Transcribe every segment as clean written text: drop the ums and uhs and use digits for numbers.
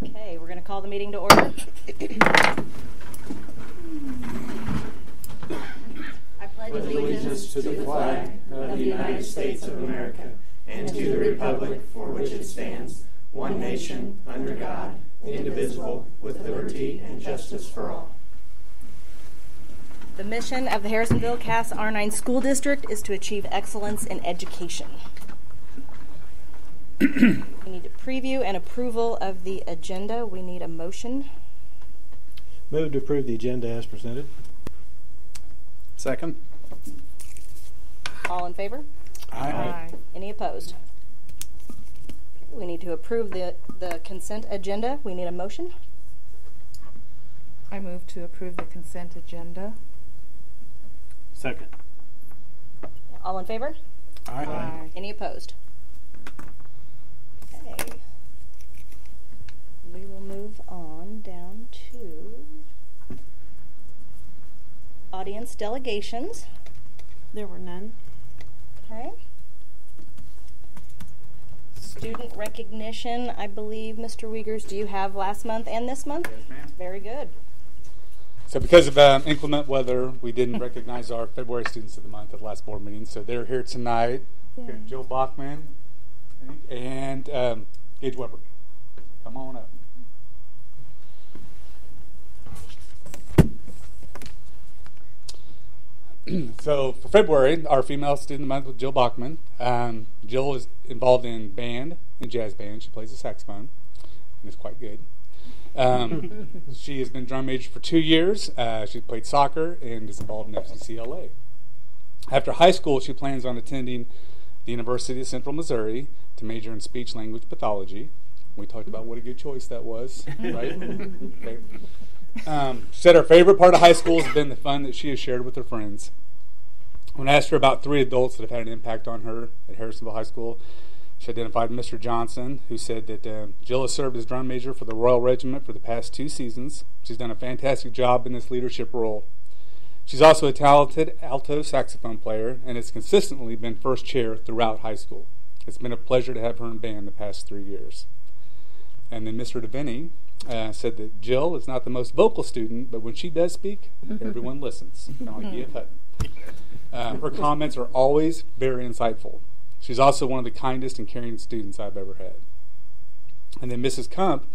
Okay, we're going to call the meeting to order. I pledge allegiance to the flag of the United States of America and to the republic for which it stands, one nation, under God, indivisible, with liberty and justice for all. The mission of the Harrisonville Cass R9 School District is to achieve excellence in education. We need a preview and approval of the agenda. We need a motion. Move to approve the agenda as presented. Second. All in favor? Aye. Any opposed? We need to approve the consent agenda. We need a motion. I move to approve the consent agenda. Second. All in favor? Aye. Any opposed? Okay. We will move on down to audience delegations. There were none. Okay. Student recognition, I believe, Mr. Wiegers, do you have last month and this month? Yes, ma'am. Very good. So because of inclement weather, we didn't recognize our February students of the month at the last board meeting. So they're here tonight. Yeah. Joe Bachman and Gage Weber. Come on up. So for February, our female student of the month was Jill Bachman. Jill is involved in band and jazz band. She plays the saxophone and is quite good. She has been drum major for 2 years. She played soccer and is involved in FCCLA. After high school, she plans on attending the University of Central Missouri to major in speech language pathology. We talked about what a good choice that was, right? Okay. She said her favorite part of high school has been the fun that she has shared with her friends. When I asked her about 3 adults that have had an impact on her at Harrisonville High School, she identified Mr. Johnson, who said that Jill has served as drum major for the Royal Regiment for the past 2 seasons. She's done a fantastic job in this leadership role. She's also a talented alto saxophone player and has consistently been first chair throughout high school. It's been a pleasure to have her in band the past 3 years. And then Mr. DeVinny said that Jill is not the most vocal student, but when she does speak, everyone listens. Kind of like E.F. Hutton. Her comments are always very insightful. She's also one of the kindest and caring students I've ever had. And then Mrs. Kump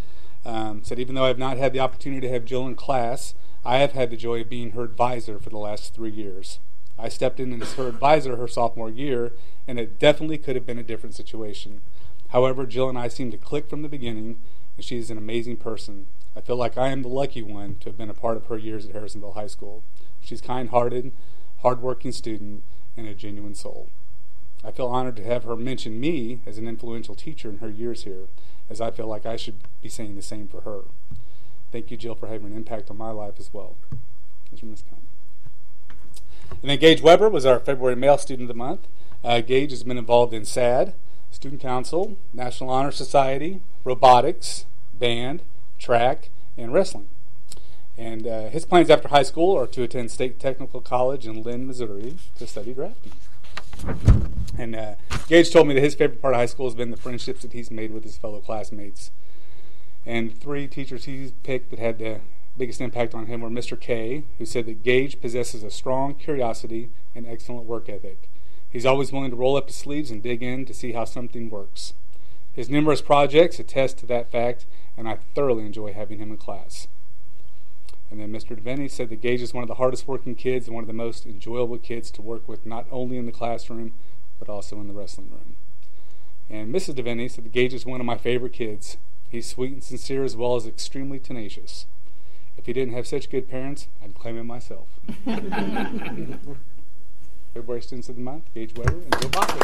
said, even though I have not had the opportunity to have Jill in class, I have had the joy of being her advisor for the last 3 years. I stepped in as her advisor her sophomore year, and it definitely could have been a different situation. However, Jill and I seemed to click from the beginning, and she is an amazing person. I feel like I am the lucky one to have been a part of her years at Harrisonville High School. She's kind-hearted, hard-working student, and a genuine soul. I feel honored to have her mention me as an influential teacher in her years here, as I feel like I should be saying the same for her. Thank you, Jill, for having an impact on my life as well. Those are Ms. Combs. And then Gage Weber was our February male student of the month. Gage has been involved in SAD, Student Council, National Honor Society, robotics, band, track, and wrestling. And his plans after high school are to attend State Technical College in Lynn, Missouri to study drafting. And Gage told me that his favorite part of high school has been the friendships that he's made with his fellow classmates. And 3 teachers he's picked that had the biggest impact on him were Mr. K, who said that Gage possesses a strong curiosity and excellent work ethic. He's always willing to roll up his sleeves and dig in to see how something works. His numerous projects attest to that fact, and I thoroughly enjoy having him in class. And then Mr. DeVinny said that Gage is one of the hardest working kids and one of the most enjoyable kids to work with, not only in the classroom, but also in the wrestling room. And Mrs. DeVinny said that Gage is one of my favorite kids. He's sweet and sincere as well as extremely tenacious. If he didn't have such good parents, I'd claim him myself. February students of the month, Gage Weber and Jill Bachman.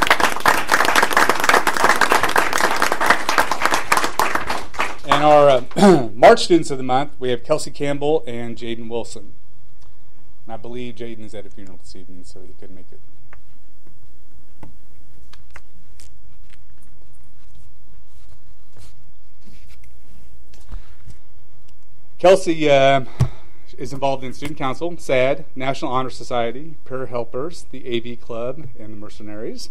And our March students of the month, we have Kelsey Campbell and Jaden Wilson. And I believe Jaden is at a funeral this evening, so he couldn't make it. Kelsey is involved in Student Council, SAD, National Honor Society, Prayer Helpers, the AV Club, and the Mercenaries.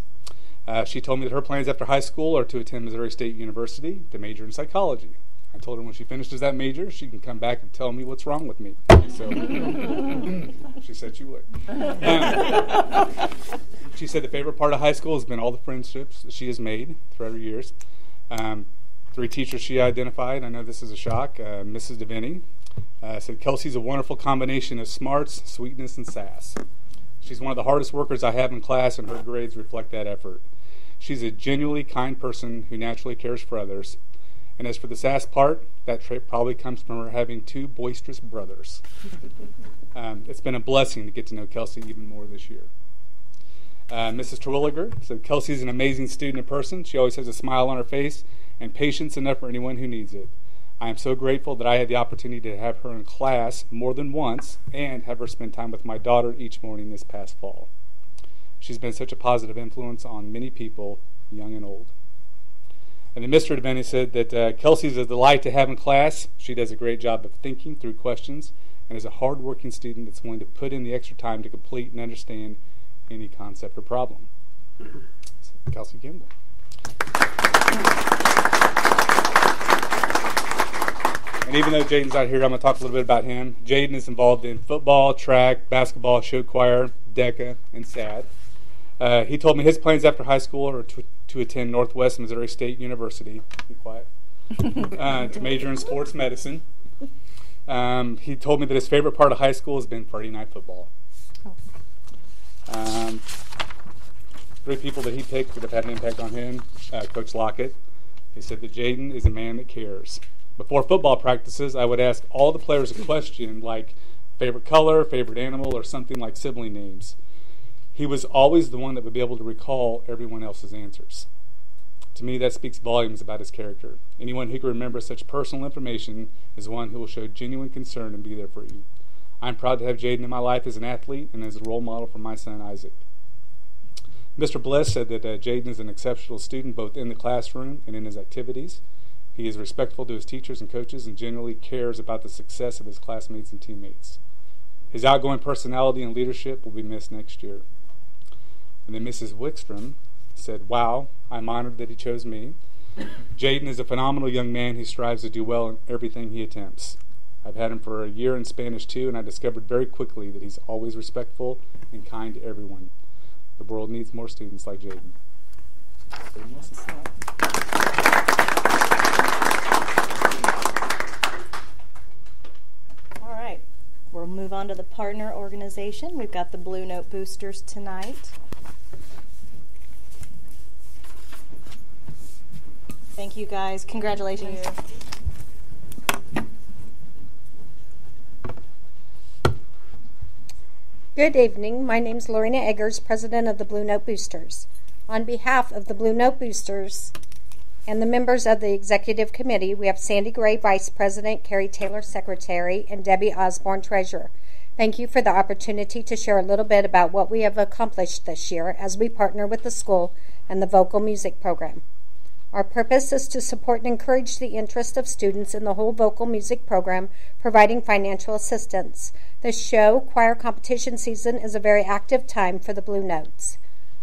She told me that her plans after high school are to attend Missouri State University to major in psychology. I told her when she finishes that major, she can come back and tell me what's wrong with me. So she said she would. She said the favorite part of high school has been all the friendships that she has made throughout her years. 3 teachers she identified. I know this is a shock. Mrs. Devaney said, Kelsey's a wonderful combination of smarts, sweetness, and sass. She's one of the hardest workers I have in class, and her grades reflect that effort. She's a genuinely kind person who naturally cares for others. And as for the sass part, that trait probably comes from her having 2 boisterous brothers. It's been a blessing to get to know Kelsey even more this year. Mrs. Terwilliger said, Kelsey's an amazing student and person. She always has a smile on her face and patience enough for anyone who needs it. I am so grateful that I had the opportunity to have her in class more than once and have her spend time with my daughter each morning this past fall. She's been such a positive influence on many people, young and old. And then Mr. Devaney said that Kelsey's a delight to have in class. She does a great job of thinking through questions and is a hard-working student that's willing to put in the extra time to complete and understand any concept or problem. So, Kelsey Kimball. And even though Jaden's not here, I'm going to talk a little bit about him. Jaden is involved in football, track, basketball, show choir, DECA, and SAD. He told me his plans after high school are to attend Northwest Missouri State University. Be quiet. To major in sports medicine. He told me that his favorite part of high school has been Friday night football. 3 people that he picked that have had an impact on him. Coach Lockett. He said that Jaden is a man that cares. Before football practices, I would ask all the players a question like favorite color, favorite animal, or something like sibling names. He was always the one that would be able to recall everyone else's answers. To me, that speaks volumes about his character. Anyone who can remember such personal information is one who will show genuine concern and be there for you. I'm proud to have Jaden in my life as an athlete and as a role model for my son, Isaac. Mr. Bliss said that Jaden is an exceptional student both in the classroom and in his activities. He is respectful to his teachers and coaches and generally cares about the success of his classmates and teammates. His outgoing personality and leadership will be missed next year. And then Mrs. Wickstrom said, wow, I'm honored that he chose me. Jaden is a phenomenal young man who strives to do well in everything he attempts. I've had him for a year in Spanish too, and I discovered very quickly that he's always respectful and kind to everyone. The world needs more students like Jaden. All right. We'll move on to the partner organization. We've got the Blue Note Boosters tonight. Thank you, guys. Congratulations. Good evening. My name is Lorena Eggers, President of the Blue Note Boosters. On behalf of the Blue Note Boosters and the members of the Executive Committee, we have Sandy Gray, Vice President, Carrie Taylor, Secretary, and Debbie Osborne, Treasurer. Thank you for the opportunity to share a little bit about what we have accomplished this year as we partner with the school and the vocal music program. Our purpose is to support and encourage the interest of students in the whole vocal music program, providing financial assistance. The show choir competition season is a very active time for the Blue Notes.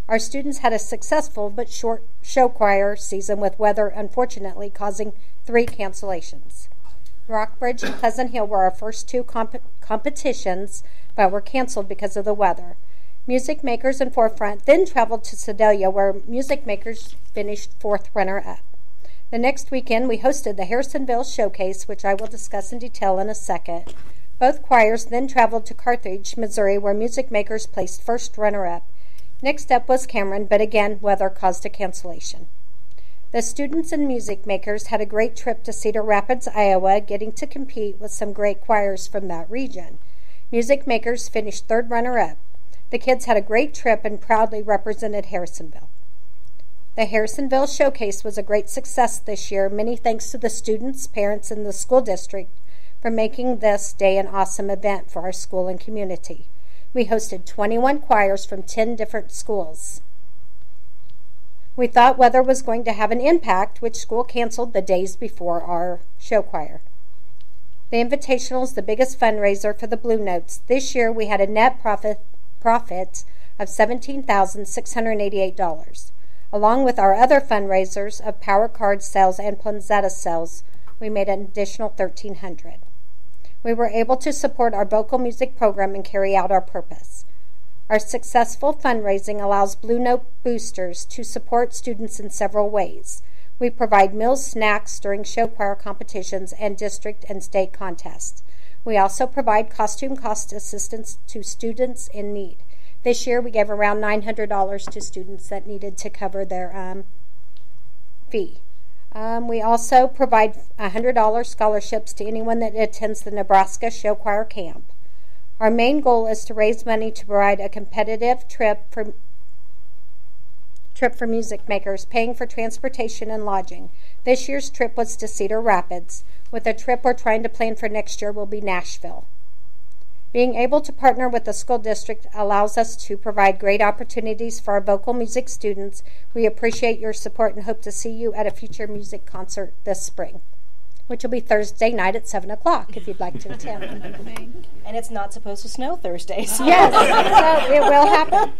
Our students had a successful but short show choir season with weather unfortunately causing 3 cancellations. Rockbridge and Pleasant Hill were our first 2 competitions but were canceled because of the weather. Music Makers and Forefront then traveled to Sedalia where Music Makers finished 4th runner-up. The next weekend we hosted the Harrisonville Showcase, which I will discuss in detail in a second. Both choirs then traveled to Carthage, Missouri, where Music Makers placed 1st runner-up. Next up was Cameron, but again, weather caused a cancellation. The students and Music Makers had a great trip to Cedar Rapids, Iowa, getting to compete with some great choirs from that region. Music Makers finished 3rd runner-up. The kids had a great trip and proudly represented Harrisonville. The Harrisonville Showcase was a great success this year. Many thanks to the students, parents, and the school district for making this day an awesome event for our school and community. We hosted 21 choirs from 10 different schools. We thought weather was going to have an impact, which school canceled the days before our show choir. The Invitational is the biggest fundraiser for the Blue Notes. This year we had a net profit of $17,688. Along with our other fundraisers of Power Card sales and Planzetta sales, we made an additional $1,300. We were able to support our vocal music program and carry out our purpose. Our successful fundraising allows Blue Note Boosters to support students in several ways. We provide meals, snacks during show choir competitions and district and state contests. We also provide costume cost assistance to students in need. This year we gave around $900 to students that needed to cover their fee. We also provide $100 scholarships to anyone that attends the Nebraska Show Choir Camp. Our main goal is to raise money to provide a competitive trip for music makers, paying for transportation and lodging. This year's trip was to Cedar Rapids. With a trip we're trying to plan for next year will be Nashville. Being able to partner with the school district allows us to provide great opportunities for our vocal music students. We appreciate your support and hope to see you at a future music concert this spring, which will be Thursday night at 7 o'clock if you'd like to attend. And it's not supposed to snow Thursdays. Yes, so it will happen.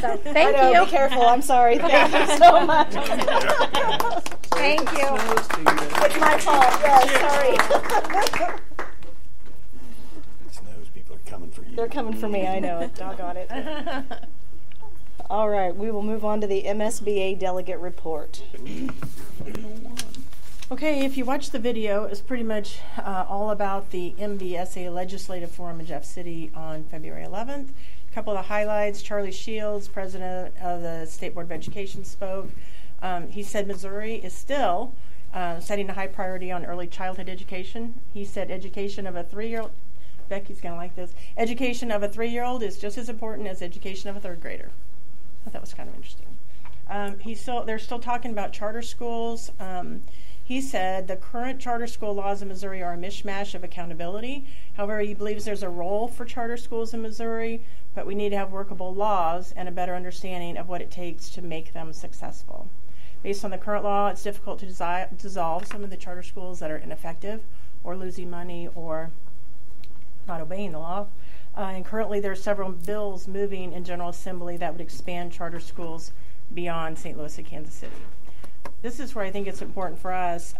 So thank you. Be careful. I'm sorry. Thank you so much. Thank you. It's my fault. Yes, sorry. Snows, people are coming for you. They're coming for me. I know it. Doggone it. All right. We will move on to the MSBA delegate report. Okay, if you watch the video, it's pretty much all about the MBSA Legislative Forum in Jeff City on February 11th. A couple of the highlights: Charlie Shields, president of the State Board of Education, spoke. He said Missouri is still setting a high priority on early childhood education. He said education of a 3-year-old, Becky's going to like this, education of a 3-year-old is just as important as education of a 3rd grader. I thought that was kind of interesting. They're still talking about charter schools. He said the current charter school laws in Missouri are a mishmash of accountability. However, he believes there's a role for charter schools in Missouri, but we need to have workable laws and a better understanding of what it takes to make them successful. Based on the current law, it's difficult to dissolve some of the charter schools that are ineffective or losing money or not obeying the law. And currently there are several bills moving in General Assembly that would expand charter schools beyond St. Louis and Kansas City. This is where I think it's important for us.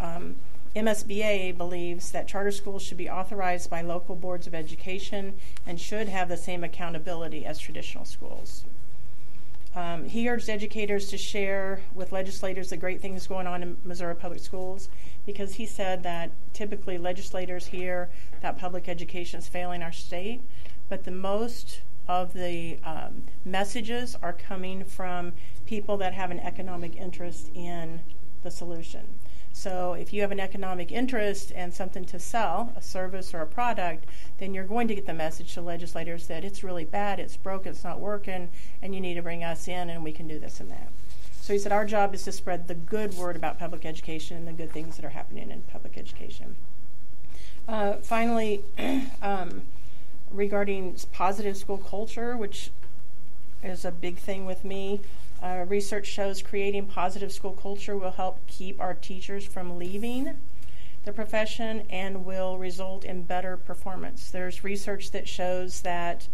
MSBA believes that charter schools should be authorized by local boards of education and should have the same accountability as traditional schools. He urged educators to share with legislators the great things going on in Missouri public schools, because he said that typically legislators hear that public education is failing our state, but the most of the messages are coming from people that have an economic interest in the solution. So if you have an economic interest and something to sell, a service or a product, then you're going to get the message to legislators that it's really bad, it's broken, it's not working, and you need to bring us in and we can do this and that. So he said our job is to spread the good word about public education and the good things that are happening in public education. Finally, regarding positive school culture, which is a big thing with me, research shows creating positive school culture will help keep our teachers from leaving the profession and will result in better performance. There's research that shows that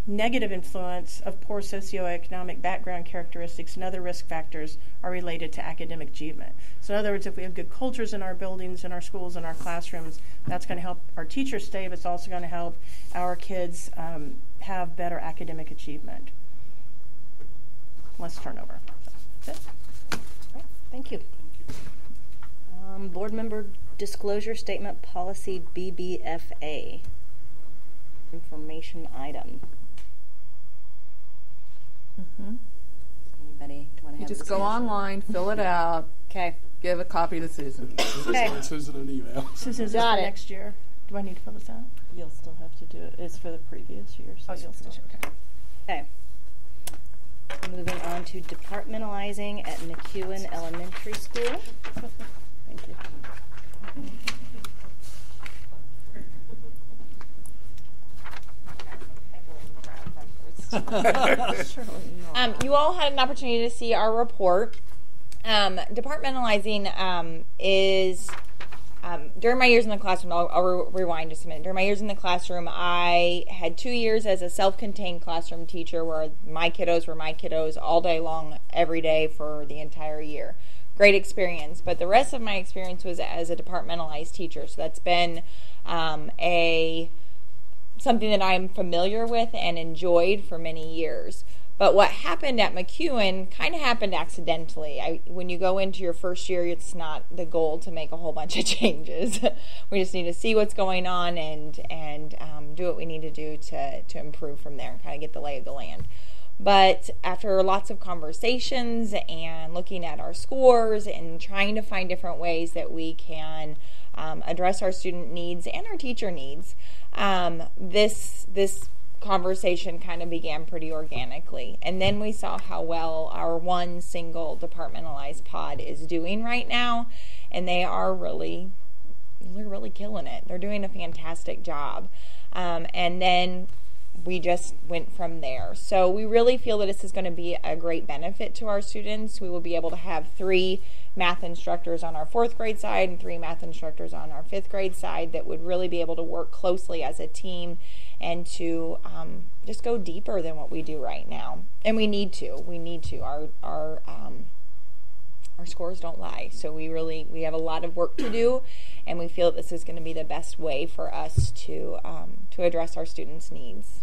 negative influence of poor socioeconomic background characteristics and other risk factors are related to academic achievement. So in other words, if we have good cultures in our buildings, in our schools, in our classrooms, that's going to help our teachers stay, but it's also going to help our kids have better academic achievement. Less turnover. So, that's it. Right, thank you. Board member disclosure statement policy BBFA. Information item. Anybody want to have You just this go discussion? online, fill it out, Okay. give a copy to Susan. Okay. Susan an email. Susan, is this Got for it. next year? Do I need to fill this out? You'll still have to do it. It's for the previous year, so you'll still have to. Okay. Moving on to departmentalizing at McEwen Elementary School. Thank you. You all had an opportunity to see our report. Departmentalizing is during my years in the classroom. I'll rewind just a minute. During my years in the classroom, I had 2 years as a self-contained classroom teacher where my kiddos were my kiddos all day long, every day for the entire year. great experience. But the rest of my experience was as a departmentalized teacher. So that's been something that I'm familiar with and enjoyed for many years. But what happened at McEwen kind of happened accidentally. When you go into your first year, it's not the goal to make a whole bunch of changes. We just need to see what's going on and do what we need to do to improve from there and kind of get the lay of the land. But after lots of conversations and looking at our scores and trying to find different ways that we can address our student needs and our teacher needs, this conversation kind of began pretty organically. And then we saw how well our one single departmentalized pod is doing right now, and they're really killing it. They're doing a fantastic job. And then we just went from there. So we really feel that this is going to be a great benefit to our students. We will be able to have 3 math instructors on our 4th grade side and 3 math instructors on our 5th grade side that would really be able to work closely as a team and to just go deeper than what we do right now. And we need to. Our scores don't lie. So we have a lot of work to do, and we feel that this is going to be the best way for us to address our students' needs.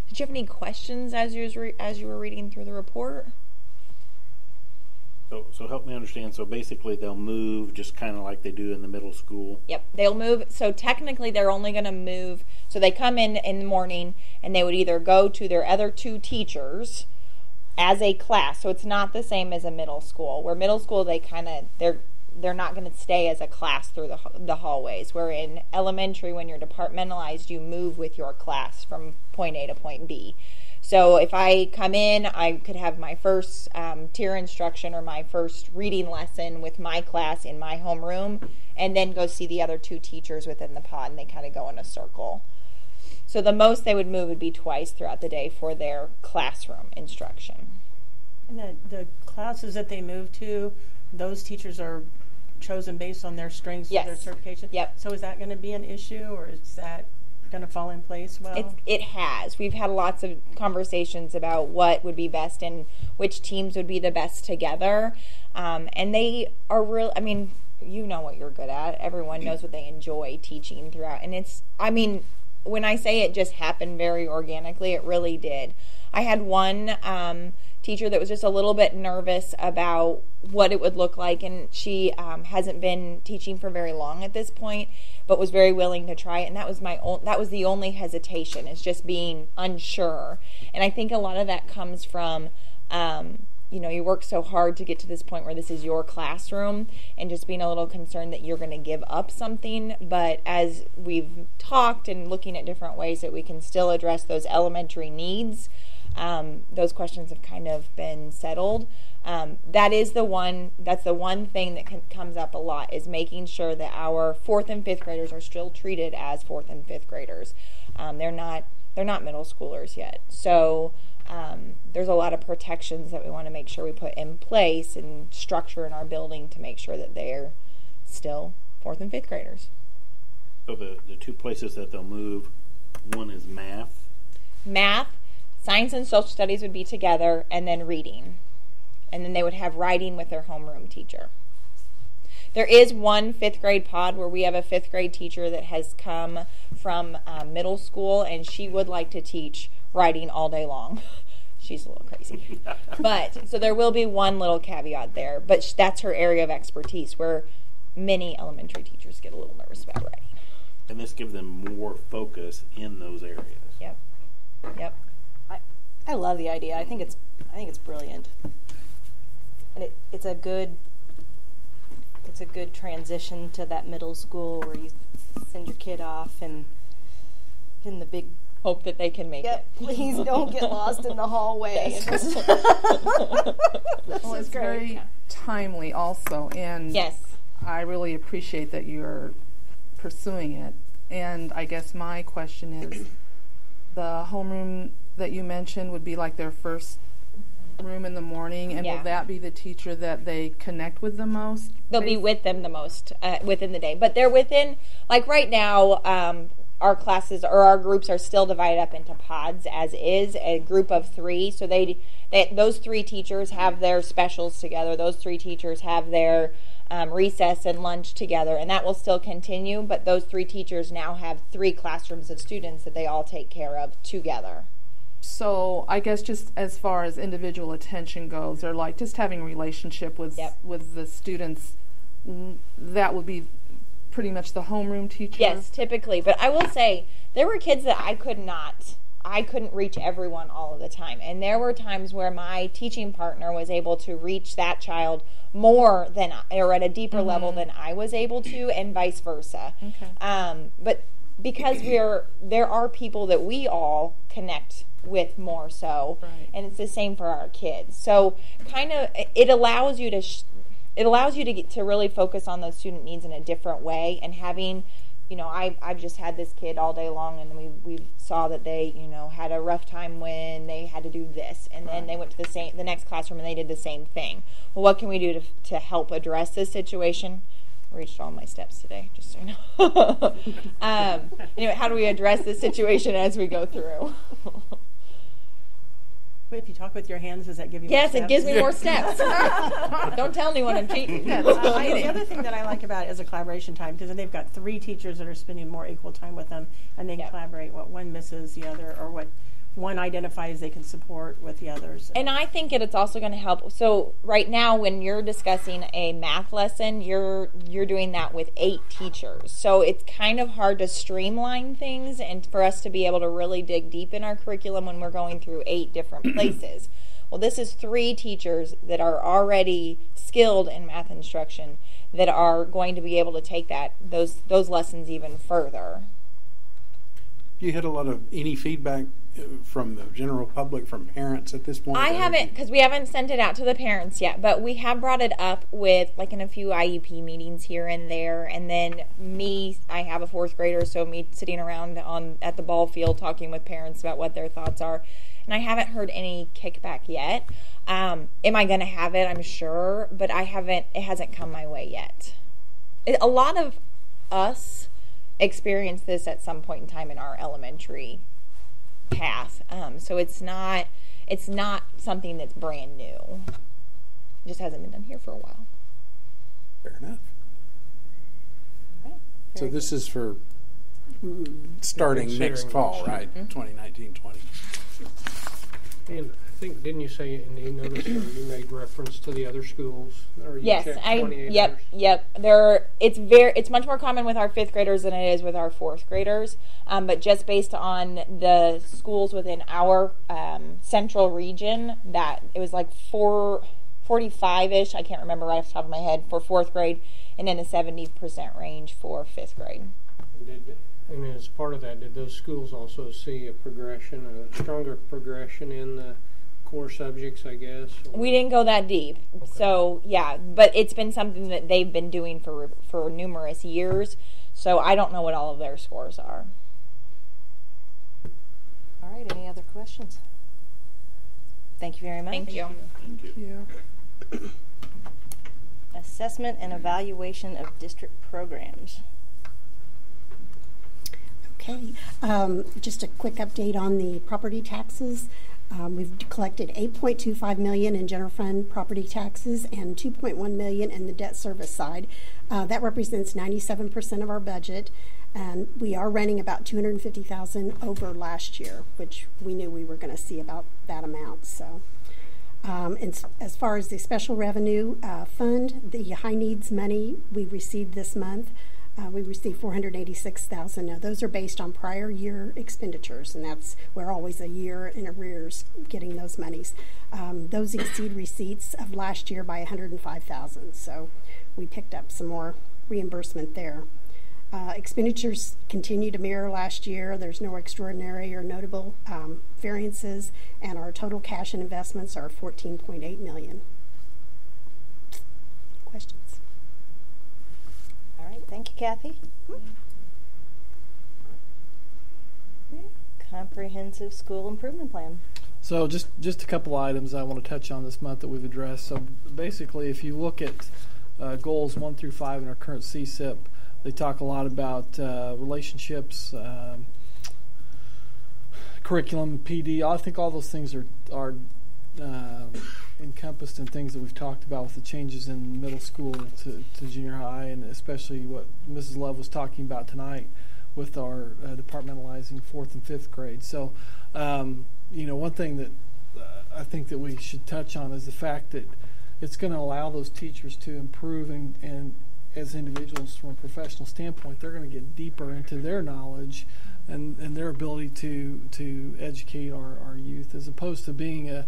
Did you have any questions as you were reading through the report? So help me understand. So basically they'll move just kind of like they do in the middle school. Yep, they'll move. So technically they're only going to move. So they come in the morning and they would either go to their other 2 teachers as a class. So it's not the same as a middle school. Where middle school they're not going to stay as a class through the hallways. Where in elementary, when you're departmentalized, you move with your class from point A to point B. So if I come in, I could have my first tier instruction or my first reading lesson with my class in my homeroom, and then go see the other 2 teachers within the pod, and they kind of go in a circle. So the most they would move would be twice throughout the day for their classroom instruction. And the classes that they move to, those teachers are chosen based on their strengths Yes. or their certification? Yep. So is that going to be an issue, or is that going to fall in place well? It has. We've had lots of conversations about what would be best and which teams would be the best together. And they are real. I mean, you know what you're good at. Everyone knows what they enjoy teaching throughout. And when I say it just happened very organically, it really did. I had one teacher that was just a little bit nervous about what it would look like, and she hasn't been teaching for very long at this point, but was very willing to try it. And that was the only hesitation, is just being unsure. And I think a lot of that comes from you work so hard to get to this point where this is your classroom, and just being a little concerned that you're going to give up something. But as we've talked and looking at different ways that we can still address those elementary needs, those questions have kind of been settled. That's the one thing that comes up a lot, is making sure that our 4th and 5th graders are still treated as 4th and 5th graders. They're not middle schoolers yet. So there's a lot of protections that we want to make sure we put in place and structure in our building to make sure that they're still 4th and 5th graders. So the 2 places that they'll move, one is math. Math, science and social studies would be together, and then reading. And then they would have writing with their homeroom teacher. There is one 5th grade pod where we have a 5th grade teacher that has come from middle school, and she would like to teach writing all day long. She's a little crazy. But so there will be one little caveat there, but that's her area of expertise, where many elementary teachers get a little nervous about writing. And this gives them more focus in those areas. Yep. I love the idea. I think it's brilliant, and it's a good transition to that middle school where you send your kid off and in the big hope that they can make it. Please don't get lost in the hallway. Yes. Well, it's very timely also, and yes, I really appreciate that you're pursuing it. And I guess my question is, the homeroom that you mentioned would be like their first room in the morning, and will that be the teacher that they connect with the most? They'll be with them the most within the day, but they're within, like right now, our classes or our groups are still divided up into pods as is, a group of 3. So those 3 teachers have their specials together. Those 3 teachers have their recess and lunch together, and that will still continue, but those 3 teachers now have 3 classrooms of students that they all take care of together. So I guess just as far as individual attention goes, or like just having a relationship with the students, that would be pretty much the homeroom teacher? Yes, typically. But I will say there were kids that I couldn't reach everyone all of the time. And there were times where my teaching partner was able to reach that child more than, or at a deeper level than I was able to, and vice versa. Okay. But because there are people that we all connect with more so, right. And it's the same for our kids. So kind of it allows you to get to really focus on those student needs in a different way, and having, I've just had this kid all day long, and we saw that they, had a rough time when they had to do this, and then they went to the next classroom and they did the same thing. Well, what can we do to help address this situation? I reached all my steps today, just so you know. How do we address this situation as we go through? But if you talk with your hands, does that give you Yes, more it steps? gives me more steps. Don't tell anyone I'm cheating. The other thing that I like about it is a collaboration time, because then they've got 3 teachers that are spending more equal time with them, and they can collaborate what one misses the other, or what one identifies they can support with the others. And I think it's also going to help. So right now, when you're discussing a math lesson, you're doing that with 8 teachers. So it's kind of hard to streamline things, and for us to be able to really dig deep in our curriculum when we're going through 8 different places. Well, this is 3 teachers that are already skilled in math instruction that are going to be able to take those lessons even further. You had a lot of any feedback from the general public, from parents at this point? I haven't, because we haven't sent it out to the parents yet, but we have brought it up with, like, in a few IEP meetings here and there, and then I have a 4th grader, so me sitting around at the ball field talking with parents about what their thoughts are, and I haven't heard any kickback yet. Am I going to have it? I'm sure, but it hasn't come my way yet. A lot of us experience this at some point in time in our elementary path, so it's not something that's brand new. It just hasn't been done here for a while. Fair enough. Right. So this is for starting next fall, right? 2019-20. And I think, didn't you say in the notice, or you made reference to the other schools? Or you Yes, checked 28 others? Yep. It's much more common with our 5th graders than it is with our 4th graders. But just based on the schools within our central region, that it was like 45-ish, I can't remember right off the top of my head, for 4th grade, and then a 70% range for 5th grade. And as part of that, did those schools also see a stronger progression in the core subjects, I guess? Or? We didn't go that deep. Okay. So, yeah, but it's been something that they've been doing for numerous years, so I don't know what all of their scores are. All right, any other questions? Thank you very much. Thank you. Thank you. Assessment and evaluation of district programs. Okay, just a quick update on the property taxes. We've collected $8.25 million in general fund property taxes and $2.1 million in the debt service side. That represents 97% of our budget, and we are running about $250,000 over last year, which we knew we were going to see about that amount. So, and as far as the special revenue fund, the high needs money we received this month. We received $486,000. Now, those are based on prior year expenditures, and we're always a year in arrears getting those monies. Those exceed receipts of last year by $105,000, so we picked up some more reimbursement there. Expenditures continue to mirror last year. There's no extraordinary or notable variances, and our total cash and investments are $14.8 million. Questions? All right, thank you, Kathy. Comprehensive School Improvement Plan. So just a couple items I want to touch on this month that we've addressed. So basically, if you look at goals 1 through 5 in our current CSIP, They talk a lot about relationships, curriculum, PD. I think all those things are encompassed in things that we've talked about with the changes in middle school to junior high, and especially what Mrs. Love was talking about tonight with our departmentalizing 4th and 5th grade. So, one thing that I think that we should touch on is the fact that it's going to allow those teachers to improve, and as individuals from a professional standpoint, they're going to get deeper into their knowledge and their ability to educate our youth, as opposed to being a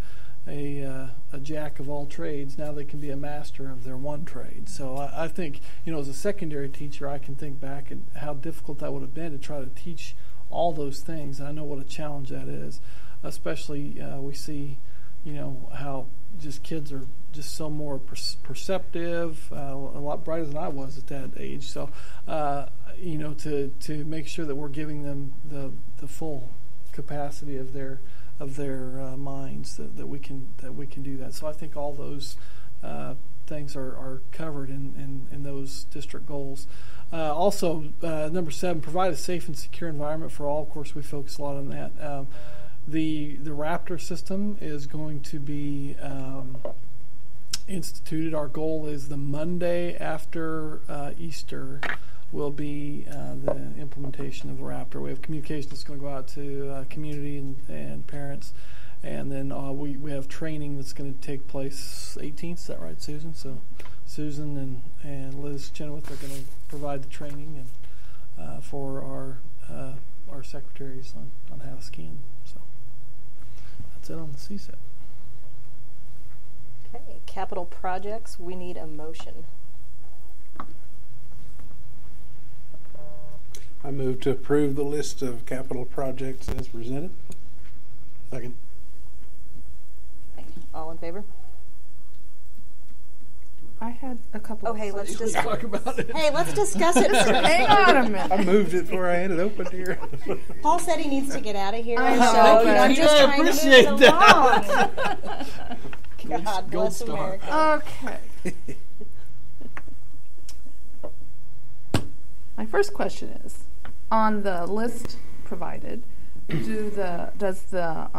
jack of all trades. Now they can be a master of their one trade. So I think, as a secondary teacher, I can think back at how difficult that would have been to try to teach all those things. I know what a challenge that is, especially we see, how just kids are just so more perceptive, a lot brighter than I was at that age. So, to make sure that we're giving them the full capacity of their minds, that we can do that. So I think all those things are covered in those district goals. Also, number 7, provide a safe and secure environment for all. Of course, we focus a lot on that. The Raptor system is going to be instituted. Our goal is the Monday after Easter will be the implementation of Raptor. We have communication that's going to go out to community and parents, and then we have training that's going to take place 18th. Is that right, Susan? So Susan and Liz Chenoweth are going to provide the training and for our secretaries on how to scan. So that's it on the CSEP. Okay, capital projects, we need a motion. I move to approve the list of capital projects as presented. Second. Okay, all in favor? I had a couple. Oh, hey, let's Let's talk about it. Hey, let's discuss it. Hang on a minute. I moved it before I had it open here. Paul said he needs to get out of here. I know, so but I'm just trying appreciate to move it along. God bless America. Okay. My first question is, on the list provided, does the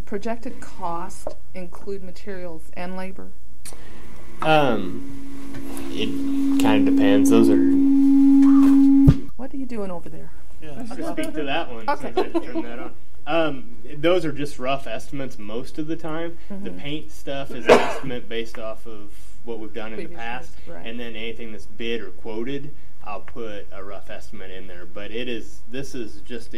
projected cost include materials and labor? It kind of depends. Those are. What are you doing over there? Yeah. I'll speak to that one. Okay. Since I turned that on. Those are just rough estimates most of the time. Mm-hmm. The paint stuff is an estimate based off of what we've done in the Previous past, years, right. and then anything that's bid or quoted, I'll put a rough estimate in there. But this is just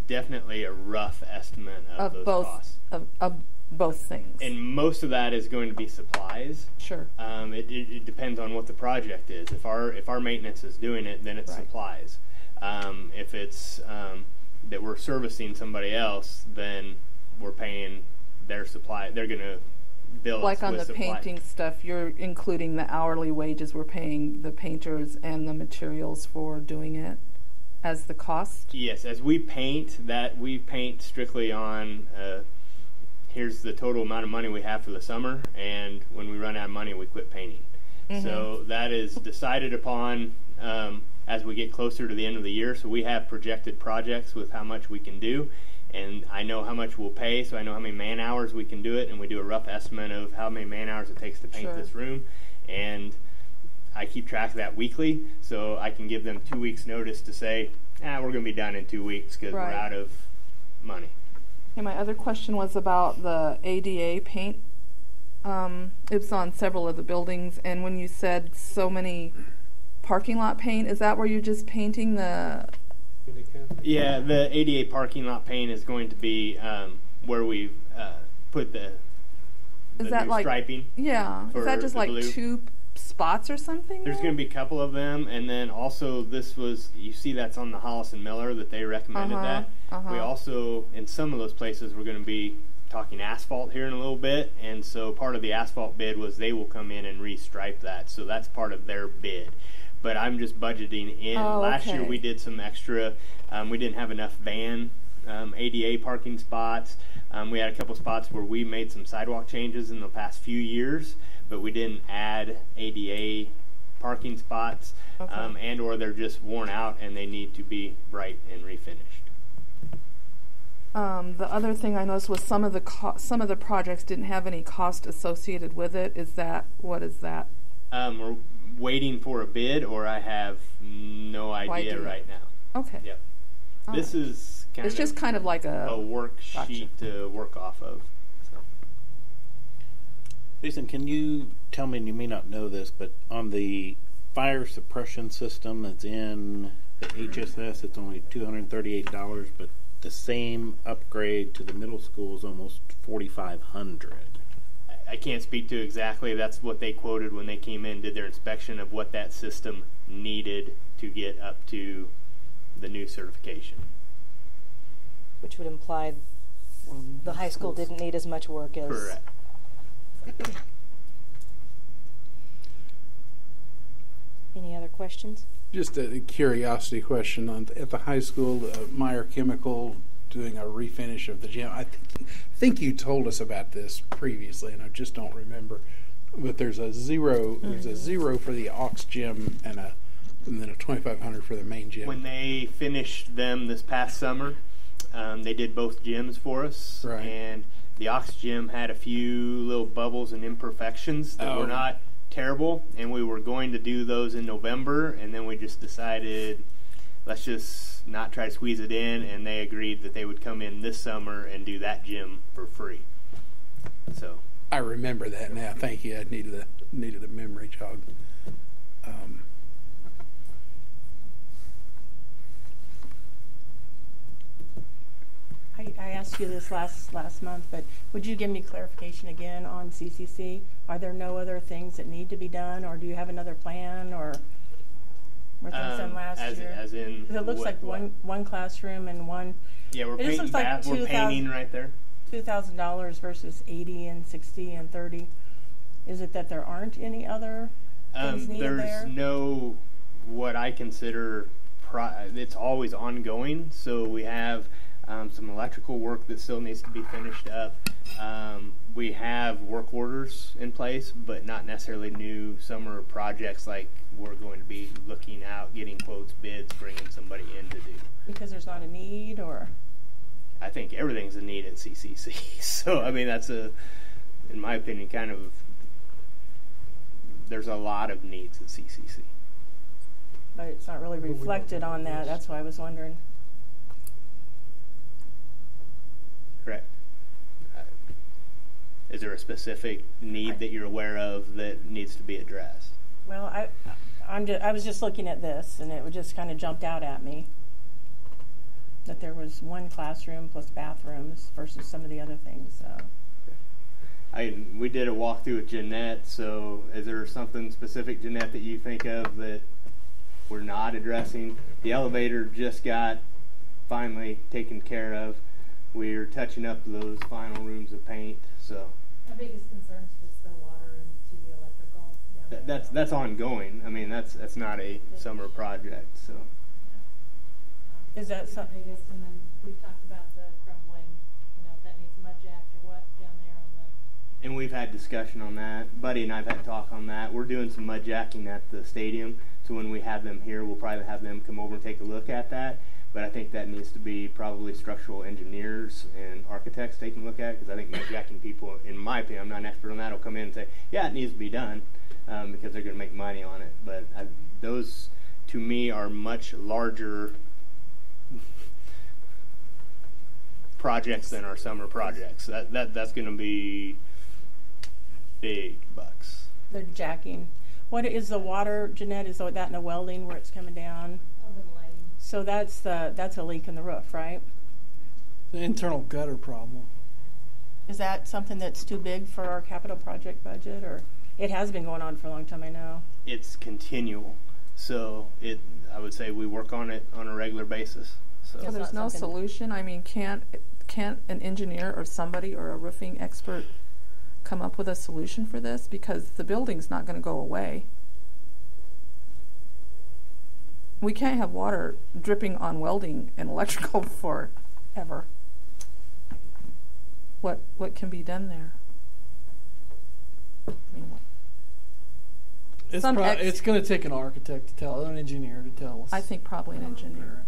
definitely a rough estimate of those costs. Of both things. And most of that is going to be supplies. Sure. It depends on what the project is. If our maintenance is doing it, then it's Right. supplies. If it's that we're servicing somebody else, then we're paying their supply. They're going to bill Like us on with the supply. painting stuff, you're including the hourly wages we're paying the painters and the materials for doing it as the cost? Yes, as we paint strictly on. Here's the total amount of money we have for the summer, and when we run out of money, we quit painting. Mm-hmm. So that is decided upon as we get closer to the end of the year. So we have projected projects with how much we can do, and I know how much we'll pay, so I know how many man hours we can do it, and we do a rough estimate of how many man hours it takes to paint Sure. this room, and I keep track of that weekly, so I can give them 2 weeks notice to say, we're going to be done in 2 weeks because Right. we're out of money. And my other question was about the ADA paint. It's on several of the buildings, and when you said so many parking lot paint, is that where you're just painting the... Yeah, the ADA parking lot paint is going to be where we put the Is that new like striping. Yeah, for is that just the like blue. 2 spots or something? There's going to be a couple of them, and then also you see that's on the Hollis and Miller that they recommended that. We also, in some of those places, we're going to be talking asphalt here in a little bit, and so part of the asphalt bid was they will come in and restripe that, so that's part of their bid. But I'm just budgeting in. Last year we did some extra. We didn't have enough van ADA parking spots. We had a couple spots where we made some sidewalk changes in the past few years, but we didn't add ADA parking spots, Okay. and or they're just worn out and they need to be bright and refinished. The other thing I noticed was some of the projects didn't have any cost associated with it. What is that? We're waiting for a bid, or I have no idea right now. Okay. Yep. All This right. is kind It's of just kind of like a worksheet to work off of. So. Jason, can you tell me, and you may not know this, but on the fire suppression system that's in the HSS, it's only $238, but the same upgrade to the middle school is almost $4,500. I can't speak to exactly. That's what they quoted when they came in, did their inspection of what that system needed to get up to the new certification. Which would imply the high school didn't need as much work as. Correct. Any other questions? Just a curiosity question. At the high school, Meyer Chemical doing a refinish of the gym. I think you told us about this previously, and I just don't remember. But there's a zero. Mm-hmm. There's a zero for the aux gym and then a $2,500 for the main gym. When they finished them this past summer, they did both gyms for us. Right. And the aux gym had a few little bubbles and imperfections that were not terrible, and we were going to do those in November, and then we just decided let's just not try to squeeze it in, and they agreed that they would come in this summer and do that gym for free. So I remember that now. Thank you. I needed a memory jog. I asked you this last month, but would you give me clarification again on CCC? Are there no other things that need to be done, or do you have another plan, or were things done last year? As in, 'cause it looks like one classroom and one. Yeah, we're it just painting. looks like We're painting right there. $2,000 versus 80 and 60 and 30. Is it that there aren't any other things needed There's there? no what I consider. It's always ongoing. So we have some electrical work that still needs to be finished up. We have work orders in place, but not necessarily new summer projects like we're going to be looking out, getting quotes, bids, bringing somebody in to do. Because there's not a need, or? I think everything's a need at CCC. So, I mean, that's in my opinion, kind of, there's a lot of needs at CCC. But it's not really reflected on that. That's why I was wondering. Correct. Is there a specific need that you're aware of that needs to be addressed? Well, I was just looking at this, and it just kind of jumped out at me that there was one classroom plus bathrooms versus some of the other things. So. We did a walkthrough with Jeanette, so is there something specific, Jeanette, that you think of that we're not addressing? The elevator just got finally taken care of. We're touching up those final rooms of paint, so. My biggest concern is just the water and to the electrical. That's ongoing. I mean, that's not a summer project, so. Is that something? Biggest, and then we've talked about the crumbling, if that needs mud jacked or what down there on the. And we've had discussion on that. Buddy and I've had talk on that. We're doing some mud jacking at the stadium, so when we have them here, we'll probably have them come over and take a look at that. But I think that needs to be probably structural engineers and architects taking a look at it, because I think mud jacking people, in my opinion, I'm not an expert on that, will come in and say, yeah, it needs to be done, because they're going to make money on it. But those, to me, are much larger projects than our summer projects. That's going to be big bucks. They're jacking. What is the water, Jeanette? Is that in the welding where it's coming down? Over the lighting. So that's a leak in the roof, right? The internal gutter problem. Is that something that's too big for our capital project budget, or it has been going on for a long time? I know. It's continual, so I would say we work on it on a regular basis. So there's no solution. I mean, can't an engineer or somebody or a roofing expert come up with a solution for this? Because the building's not going to go away. We can't have water dripping on welding and electrical forever. What can be done there? I mean, It's it's going to take an architect to tell, an engineer to tell us. I think probably an engineer.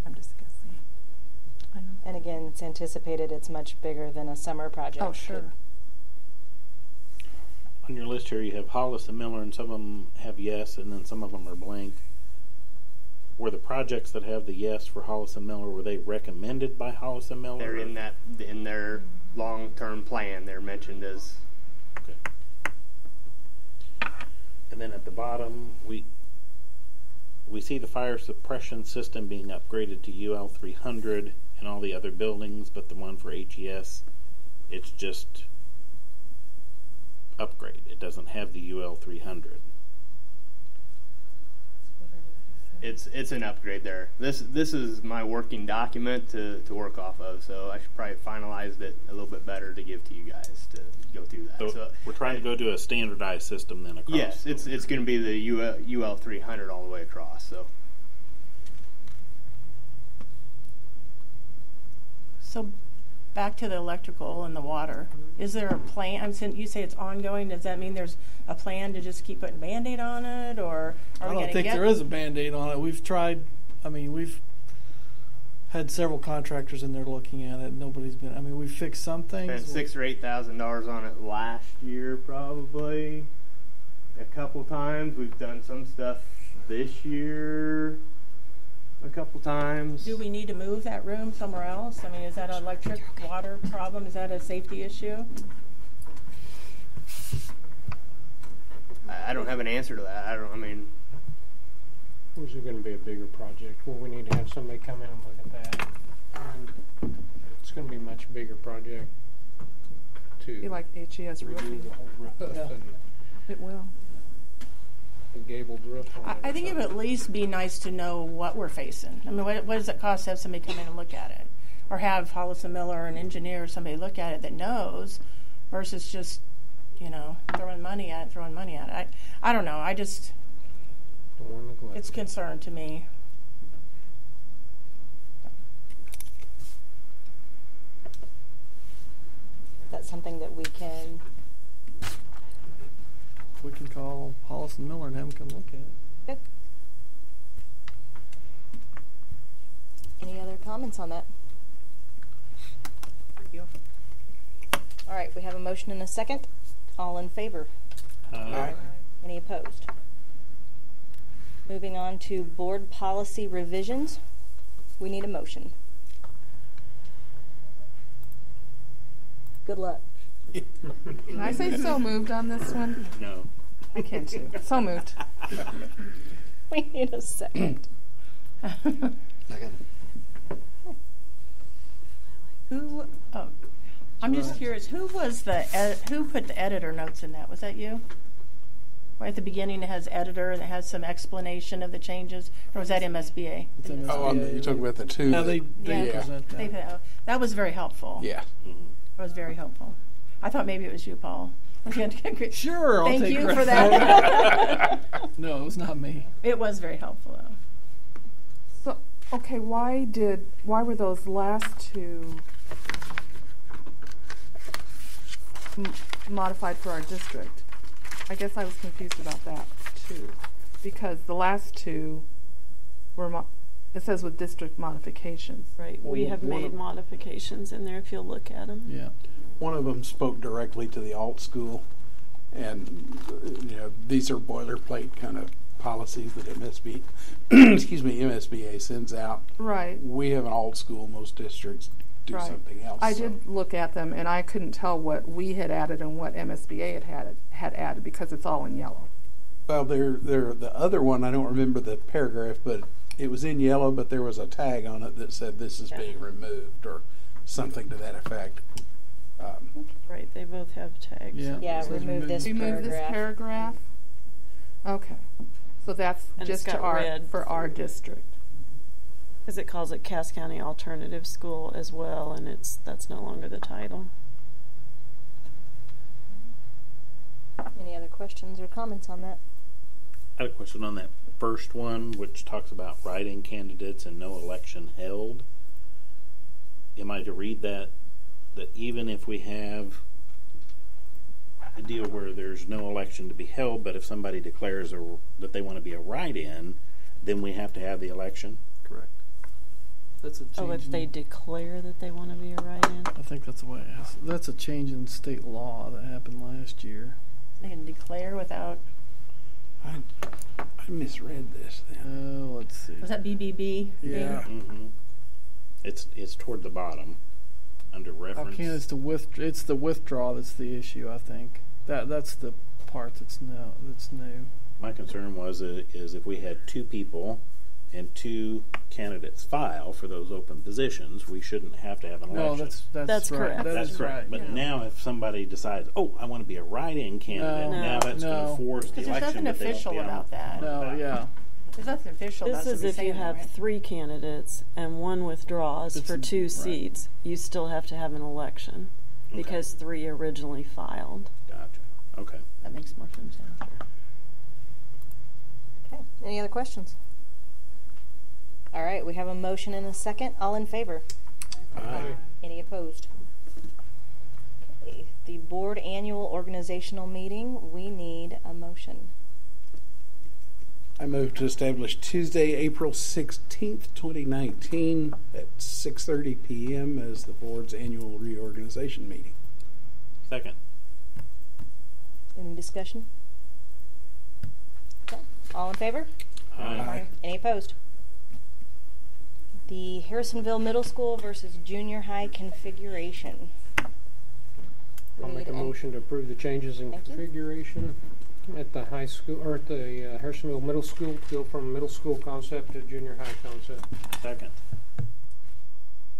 I'm just guessing. I know. And again, it's anticipated it's much bigger than a summer project. Oh, sure. On your list here, you have Hollis and Miller, and some of them have yes, and then some of them are blank. Were the projects that have the yes for Hollis and Miller, were they recommended by Hollis and Miller? They're in their long-term plan. They're mentioned as. Okay. And then at the bottom, we see the fire suppression system being upgraded to UL 300 in all the other buildings, but the one for HES, it's just upgrade. It doesn't have the UL 300. It's an upgrade there. This is my working document to work off of, so I should probably finalize it a little bit better to give to you guys to go through that. So we're trying to go to a standardized system then across. Yes, it's going to be the UL 300 all the way across. So back to the electrical and the water. Is there a plan? You say it's ongoing. Does that mean there's a plan to just keep putting Band-Aid on it, or are we I don't think there is a Band-Aid on it. We've tried. I mean, we've had several contractors in there looking at it. Nobody's been. I mean, we fixed some things. Spent $6,000 or $8,000 on it last year, probably. A couple times. We've done some stuff this year. A couple times. Do we need to move that room somewhere else? I mean, is that an electric water problem? Is that a safety issue? I don't have an answer to that. I mean. Is it going to be a bigger project? Well, we need to have somebody come in and look at that. And it's going to be a much bigger project to Be like HES redo roofing. the whole roof and It will. the gabled roof on it. I think it would at least be nice to know what we're facing. I mean, what does it cost to have somebody come in and look at it? Or have Hollis and Miller, an engineer, somebody look at it that knows, versus just, throwing money at it. I don't know. I just, Don't want to neglect it's it. concern to me. That's something that we can. We can call Hollis and Miller and have them come look at it. Good. Any other comments on that? Thank you. All right, we have a motion and a second. All in favor? Aye. Any opposed? Moving on to board policy revisions. We need a motion. Good luck. Can I say so moved on this one? No. I can too. So moved. We need a second. Who? Oh, I'm just curious. Who was who put the editor notes in that? Was that you? Right at the beginning, it has editor and it has some explanation of the changes, or was that MSBA? It's MSBA. Oh, you talk about the two. Yeah, they Yeah. present that. That was very helpful. Yeah. That was very helpful. I thought maybe it was you, Paul. Sure, I'll Thank take you credit. for that. No, it was not me. It was very helpful, though. So, okay, why were those last two modified for our district? I guess I was confused about that too, because the last two were it says with district modifications. Right. Well, We have one made of- modifications in there if you'll look at them. Yeah. One of them spoke directly to the alt school, and these are boilerplate kind of policies that MSBA sends out. Right. We have an alt school. Most districts do Right. something else. I so. did look at them, and I couldn't tell what we had added and what MSBA had added because it's all in yellow. Well, they're the other one. I don't remember the paragraph, but it was in yellow. But there was a tag on it that said this is being removed or something to that effect. Right. They both have tags. Yeah, remove this Remove this paragraph. Okay, so that's And just it's to got red for our district. Because it calls it Cass County Alternative School as well, and that's no longer the title. Any other questions or comments on that? I had a question on that first one, which talks about write-in candidates and no election held. Am I to read that even if we have a deal where there's no election to be held, but if somebody declares that they want to be a write-in, then we have to have the election? Correct. That's a change. Oh, if they declare that they want to be a write-in? I think that's the way it is. That's a change in state law that happened last year. They can declare without. I misread this then. Oh, let's see. Was that BBB? Yeah. Mm-hmm. It's toward the bottom under reference. It's the withdrawal that's the issue. I think that's the part that's new. My concern is if we had two people and two candidates file for those open positions, we shouldn't have to have an election. No, that's correct. Right. That's correct. But now, if somebody decides, I want to be a write-in candidate, now that's going to force the Because election. there's nothing official about that. No, yeah. There's nothing official. This is if you have 3 candidates and 1 withdraws for 2 seats, you still have to have an election because 3 originally filed. Gotcha. Okay. That makes more sense. Okay. Any other questions? All right. We have a motion and a second. All in favor? Aye. Any opposed? Okay. The board annual organizational meeting. We need a motion. I move to establish Tuesday, April 16th, 2019 at 6:30 p.m. as the board's annual reorganization meeting. Second. Any discussion? Okay. All in favor? Aye. Any opposed? The Harrisonville Middle School versus Junior High configuration. I'll make a motion to approve the changes in configuration at the high school, or at the Harrisonville Middle School, to go from middle school concept to junior high concept. Second.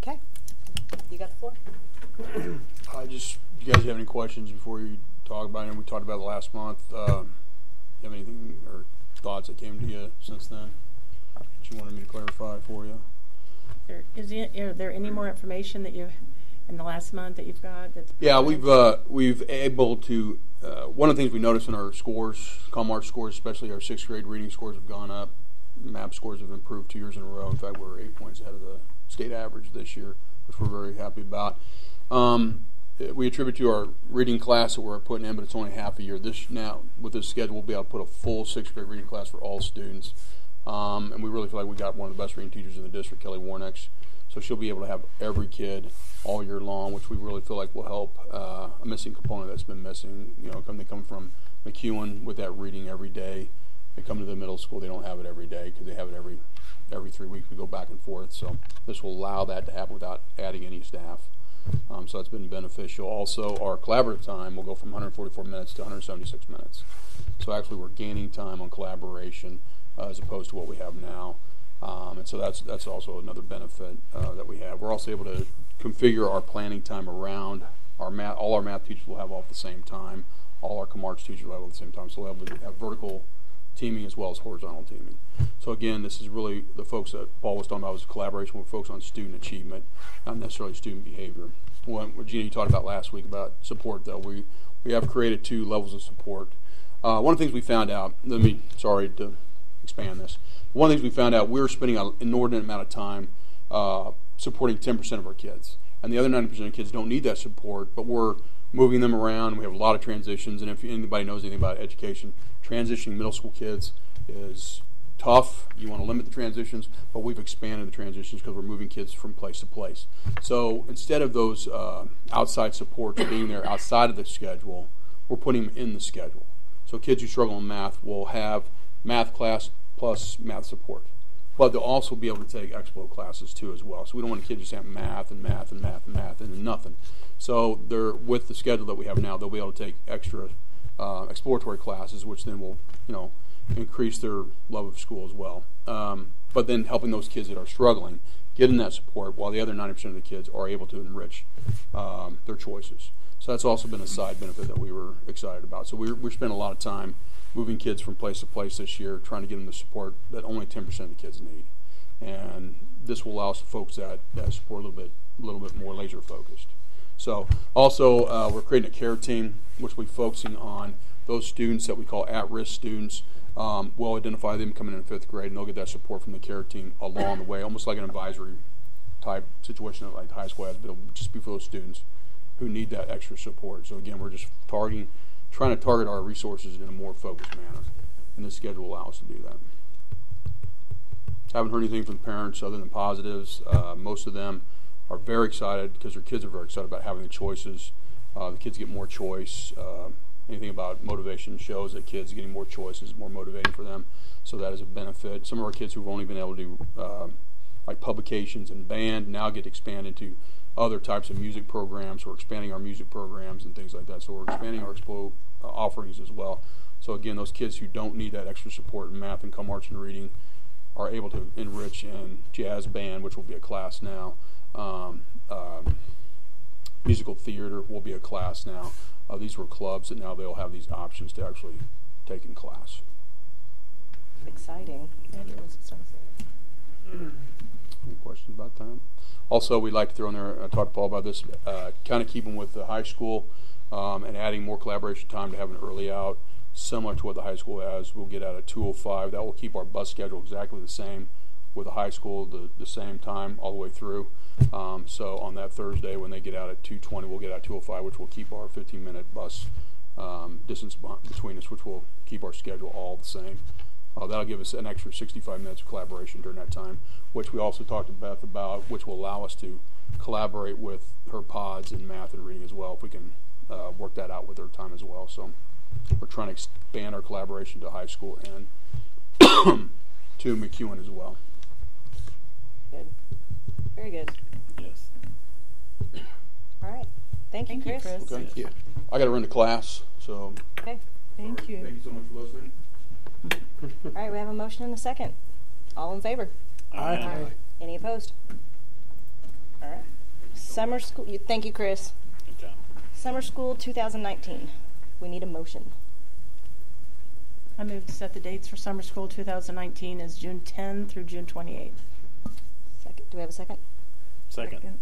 Okay. You got the floor. Do you guys have any questions before you talk about it? We talked about it last month. You have anything or thoughts that came to you since then that you wanted me to clarify for you? Are there any more information that you've in the last month that you've got? Yeah, we've able to. One of the things we noticed in our scores, ComArt scores, especially our 6th grade reading scores, have gone up. MAP scores have improved 2 years in a row. In fact, we're 8 points ahead of the state average this year, which we're very happy about. We attribute to our reading class that we're putting in, but it's only half a year. Now, with this schedule, we'll be able to put a full 6th grade reading class for all students. And we really feel like we got one of the best reading teachers in the district, Kelly Warnex. So she'll be able to have every kid all year long, which we really feel like will help a missing component that's been missing. They come from McEwen with that reading every day. They come to the middle school, they don't have it every day because they have it every 3 weeks. We go back and forth. So this will allow that to happen without adding any staff. So that's been beneficial. Also, our collaborative time will go from 144 minutes to 176 minutes. So actually we're gaining time on collaboration as opposed to what we have now. And so that's also another benefit that we have. We're also able to configure our planning time around our math. All our math teachers will have off at the same time. All our ComArts teachers will have at the same time. So we'll be able to have vertical teaming as well as horizontal teaming. So again, this is really the folks that Paul was talking about was collaboration with folks on student achievement, not necessarily student behavior. What Gina, you talked about last week about support, though, we have created 2 levels of support. One of the things we found out, sorry to expand this, one of the things we found out, we were spending an inordinate amount of time supporting 10% of our kids. And the other 90% of kids don't need that support, but we're moving them around. We have a lot of transitions, and if anybody knows anything about education, transitioning middle school kids is tough. You want to limit the transitions, but we've expanded the transitions because we're moving kids from place to place. So instead of those outside supports being there outside of the schedule, we're putting them in the schedule. So kids who struggle in math will have math class plus math support. But they'll also be able to take Explo classes too as well. So we don't want kids just have math and math and math and math and then nothing. So they're with the schedule that we have now, they'll be able to take extra exploratory classes, which then will increase their love of school as well. But then helping those kids that are struggling, getting that support while the other 90% of the kids are able to enrich their choices. So that's also been a side benefit that we were excited about. So we're spending a lot of time moving kids from place to place this year, trying to get them the support that only 10% of the kids need. And this will allow folks that support a little bit more laser focused. So also we're creating a care team, which will be focusing on those students that we call at-risk students. We'll identify them coming in 5th grade, and they'll get that support from the care team along the way, almost like an advisory type situation that like the high school has, but it'll just be for those students who need that extra support. So again, we're just targeting trying to target our resources in a more focused manner, and this schedule will allow us to do that. Haven't heard anything from the parents other than positives. Most of them are very excited because their kids are very excited about having the choices. The kids get more choice. Anything about motivation shows that kids getting more choice is more motivating for them, so that is a benefit. Some of our kids who've only been able to do like publications and band now get to expand into other types of music programs. We're expanding our music programs and things like that, so we're expanding our Explo offerings as well. So again, those kids who don't need that extra support in math and comm arts and reading are able to enrich in jazz band, which will be a class now. Musical theater will be a class now. These were clubs that now they'll have these options to actually take in class. Exciting. Any questions about that? Also, we'd like to throw in there, I talked to Paul about this, kind of keeping with the high school and adding more collaboration time to have an early out, similar to what the high school has. We'll get out at 2:05. That will keep our bus schedule exactly the same with the high school, the same time all the way through. So on that Thursday when they get out at 2:20, we'll get out at 2:05, which will keep our 15-minute bus distance between us, which will keep our schedule all the same. That'll give us an extra 65 minutes of collaboration during that time, which we also talked to Beth about, which will allow us to collaborate with her pods in math and reading as well, if we can work that out with her time as well. So we're trying to expand our collaboration to high school and to McEwen as well. Good. Very good. Yes. All right. Thank you, Chris. Okay. Thank you. I got to run to class, so. Okay. Thank you. Thank you so much for listening. All right, we have a motion and a second. All in favor? Aye. Any opposed? All right. Summer school. Thank you, Chris. Good job. Summer school 2019. We need a motion. I move to set the dates for summer school 2019 as June 10 through June 28. Second. Do we have a second? Second.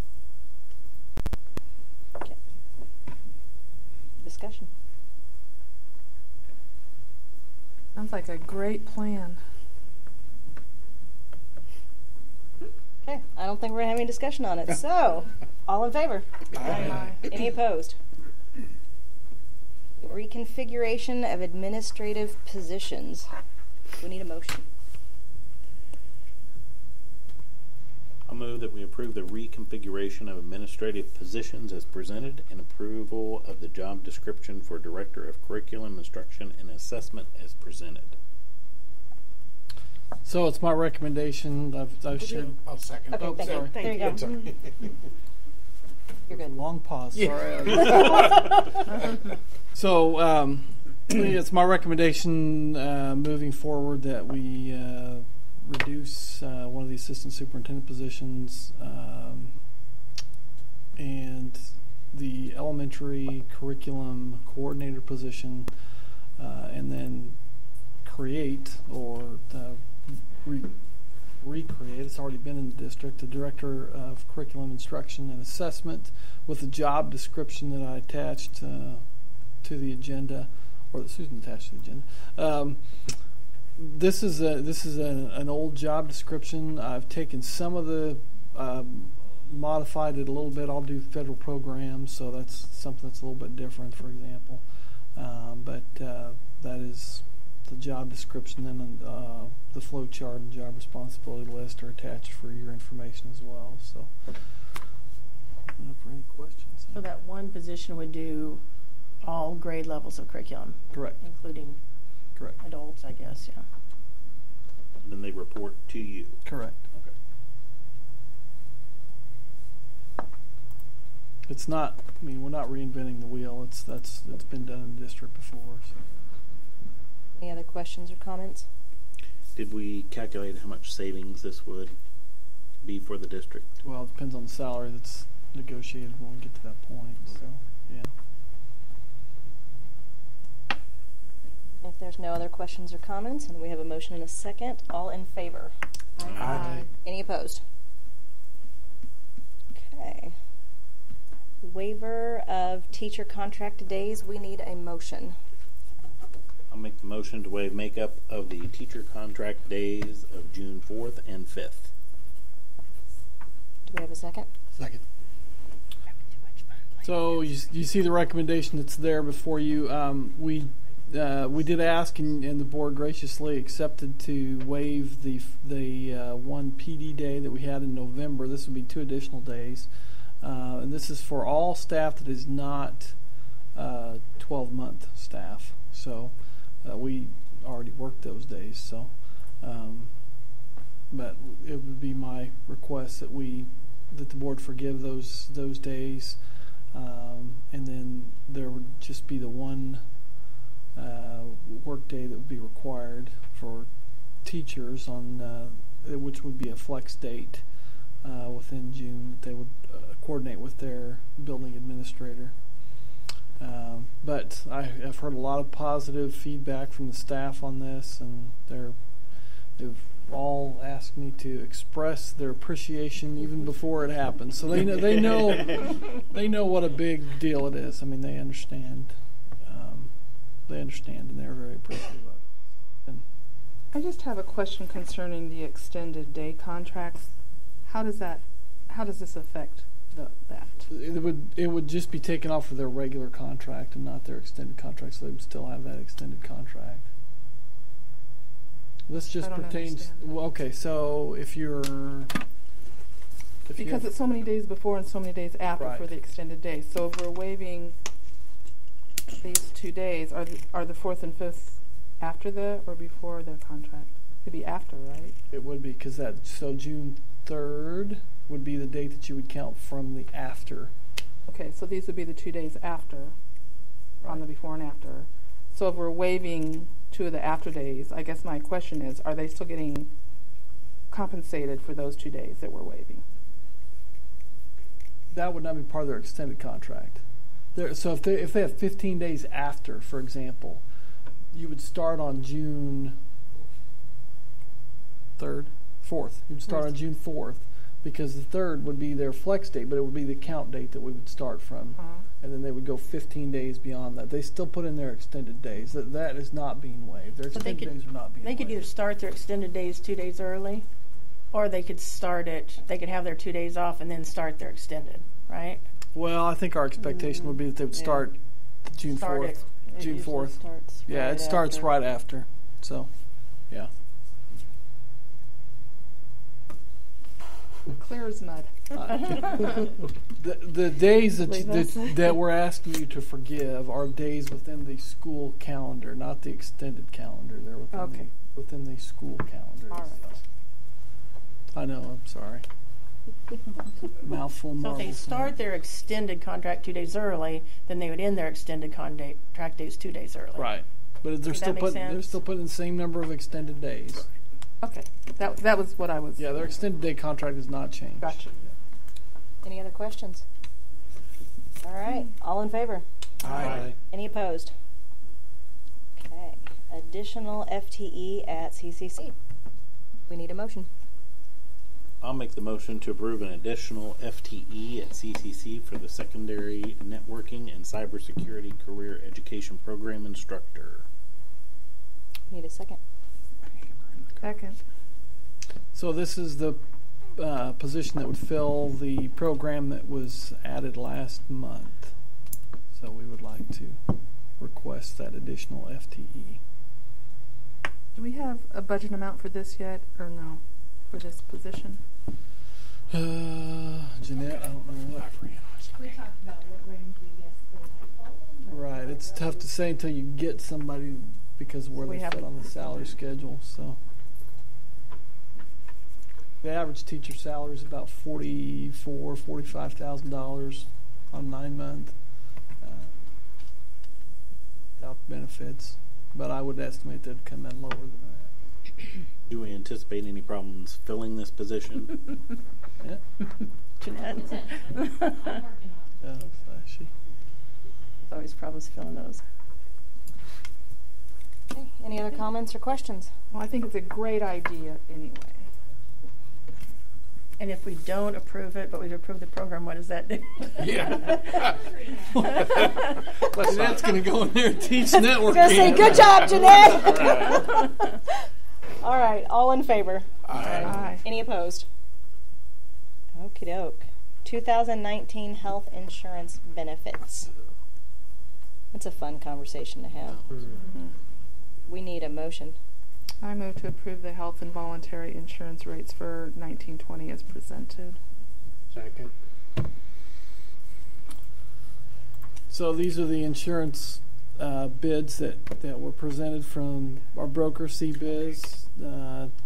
Okay. Discussion. Sounds like a great plan. Okay. I don't think we're having any discussion on it. So, all in favor? Aye. Any opposed? Reconfiguration of administrative positions. We need a motion. I'll move that we approve the reconfiguration of administrative positions as presented and approval of the job description for Director of Curriculum, Instruction, and Assessment as presented. So it's my recommendation. I've shared. I'll second. Okay, Oh, thank sorry. you. There you go. Sorry. You're good. Long pause. Yeah. Sorry. So it's my recommendation moving forward that we reduce one of the assistant superintendent positions and the elementary curriculum coordinator position, and then create or recreate, it's already been in the district, the Director of Curriculum Instruction and Assessment with the job description that I attached to the agenda, or that Susan attached to the agenda. This is an old job description. I've taken some of the modified it a little bit. I'll do federal programs, so that's something that's a little bit different, for example. But that is the job description, and the flow chart and job responsibility list are attached for your information as well. So, open up for any questions. So that one position would do all grade levels of curriculum. Correct. Including Correct. adults, I guess, yeah. And then they report to you. Correct. Okay. It's not. I mean, we're not reinventing the wheel. It's been done in the district before. So. Any other questions or comments? Did we calculate how much savings this would be for the district? Well, it depends on the salary that's negotiated when we get to that point. So, yeah. If there's no other questions or comments, and we have a motion and a second, all in favor? Aye. Any opposed? Okay. Waiver of teacher contract days. We need a motion. I'll make the motion to waive makeup of the teacher contract days of June 4th and 5th. Do we have a second? Second. So you see the recommendation that's there before you. We did ask, and the board graciously accepted to waive the one PD day that we had in November. This would be 2 additional days, and this is for all staff that is not 12-month staff. So we already worked those days. So, but it would be my request that the board forgive those days. And then there would just be the one work day that would be required for teachers on which would be a flex date within June that they would coordinate with their building administrator. But I've heard a lot of positive feedback from the staff on this, and they've all asked me to express their appreciation even before it happens. So they know what a big deal it is. I mean, they understand. And they're very appreciative of it. And I just have a question concerning the extended day contracts. How does this affect that? It would just be taken off of their regular contract and not their extended contract, so they would still have that extended contract. This just pertains. Well, okay, so because it's so many days before and so many days after for the extended days. So if we're waiving these 2 days, are the 4th and 5th after or before the contract? It'd be after, right? It would be, because so June 3rd would be the date that you would count from the after. Okay, so these would be the 2 days after, on the before and after. So if we're waiving 2 of the after days, I guess my question is, are they still getting compensated for those 2 days that we're waiving? That would not be part of their extended contract. So if they have 15 days after, for example, you would start on June 4th. You would start on June 4th, because the 3rd would be their flex date, but it would be the count date that we would start from. And then they would go 15 days beyond that. They still put in their extended days. That is not being waived. Their extended days are not being waived. They could either start their extended days 2 days early, or they could they could have their 2 days off and then start their extended, right? Well, I think our expectation would be that they would start June 4th. June 4th. Yeah, it starts right after. So, yeah. Clear as mud. The days that we're asking you to forgive are days within the school calendar, not the extended calendar. They're within the school calendar. All right. I know. I'm sorry. Mouthful. So if they start their extended contract 2 days early, then they would end their extended contract days 2 days early. Right, but they're still putting the same number of extended days. Okay, that was what I was. Yeah, their extended day contract has not changed. Gotcha. Any other questions? All right, all in favor? Aye. Any opposed? Okay, additional FTE at CCC. We need a motion. I'll make the motion to approve an additional FTE at CCC for the Secondary Networking and Cybersecurity Career Education Program Instructor. Need a second. Second. So this is the position that would fill the program that was added last month. So we would like to request that additional FTE. Do we have a budget amount for this yet, or no? For this position? Jeanette, I don't know what. We talked about what range we get for Right, it's tough to say until you get somebody because of where they fit on the salary schedule. So the average teacher salary is about $45,000 on 9 month without benefits. But I would estimate that it'd come in lower than that. Do we anticipate any problems filling this position? Yeah. Jeanette. She. Always problems filling those. Okay, any other comments or questions? Well, I think it's a great idea anyway. And if we don't approve it, but we approve the program, what does that do? Yeah. Jeanette's going to go in there and teach networking. Going to say, good job, Jeanette. All right, all in favor? Aye. Any opposed? Okie doke. 2019 health insurance benefits. That's a fun conversation to have. We need a motion. I move to approve the health and voluntary insurance rates for 1920 as presented. Second. So these are the insurance bids that were presented from our broker, CBiz.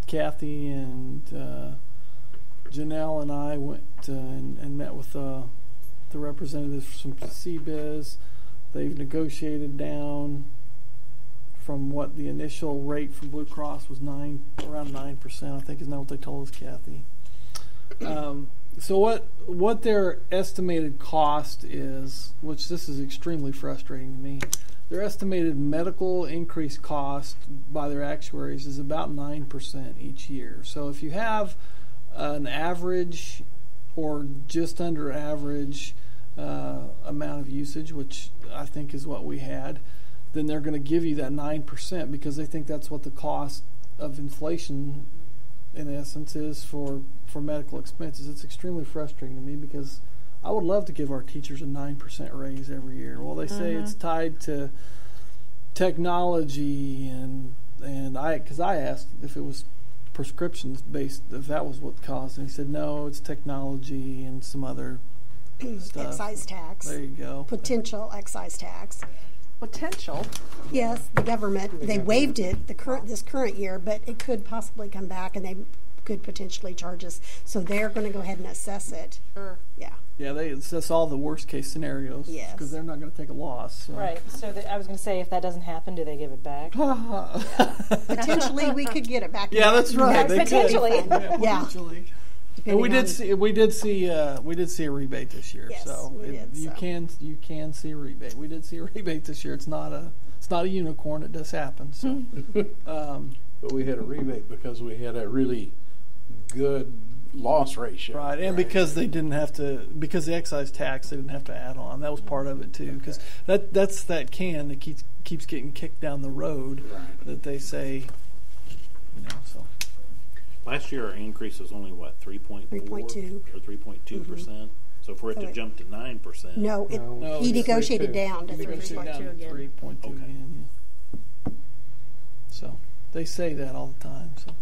Kathy and Janelle and I went and met with the representatives from CBiz. They've negotiated down from what the initial rate from Blue Cross was around 9%. I think is not what they told us, Kathy. So what their estimated cost is, which this is extremely frustrating to me, their estimated medical increase cost by their actuaries is about 9% each year. So if you have an average or just under average amount of usage, which I think is what we had, then they're going to give you that 9% because they think that's what the cost of inflation in essence is for medical expenses. It's extremely frustrating to me because I would love to give our teachers a 9% raise every year. Well, they say it's tied to technology and because I asked if it was prescriptions based, if that was what caused it. And he said no, it's technology and some other stuff. Excise tax. There you go. Potential excise tax. Potential. Yes, the government. They waived it this current year, but it could possibly come back, and they could potentially charge us. So they're going to go ahead and assess it. Sure. Yeah. Yeah, they assess all the worst case scenarios. Yes. Because they're not going to take a loss. So. Right. So I was going to say, if that doesn't happen, do they give it back? Potentially, we could get it back. Yeah, that's right. Yeah, potentially. Yeah. Potentially. And we did see a rebate this year. Yes, so you can see a rebate. We did see a rebate this year. It's not a unicorn. It does happen. So, but we had a rebate because we had a really good loss ratio. Right, and because they didn't have to, because the excise tax they didn't have to add on. That was part of it too. Because that's that can that keeps getting kicked down the road. Right. That they say, so. Last year our increase was only what, 3.4 3.2 or 3.2%. So for it to jump to 9%. No, he negotiated down to 3.2 again. 3.2 again. Yeah. So they say that all the time. So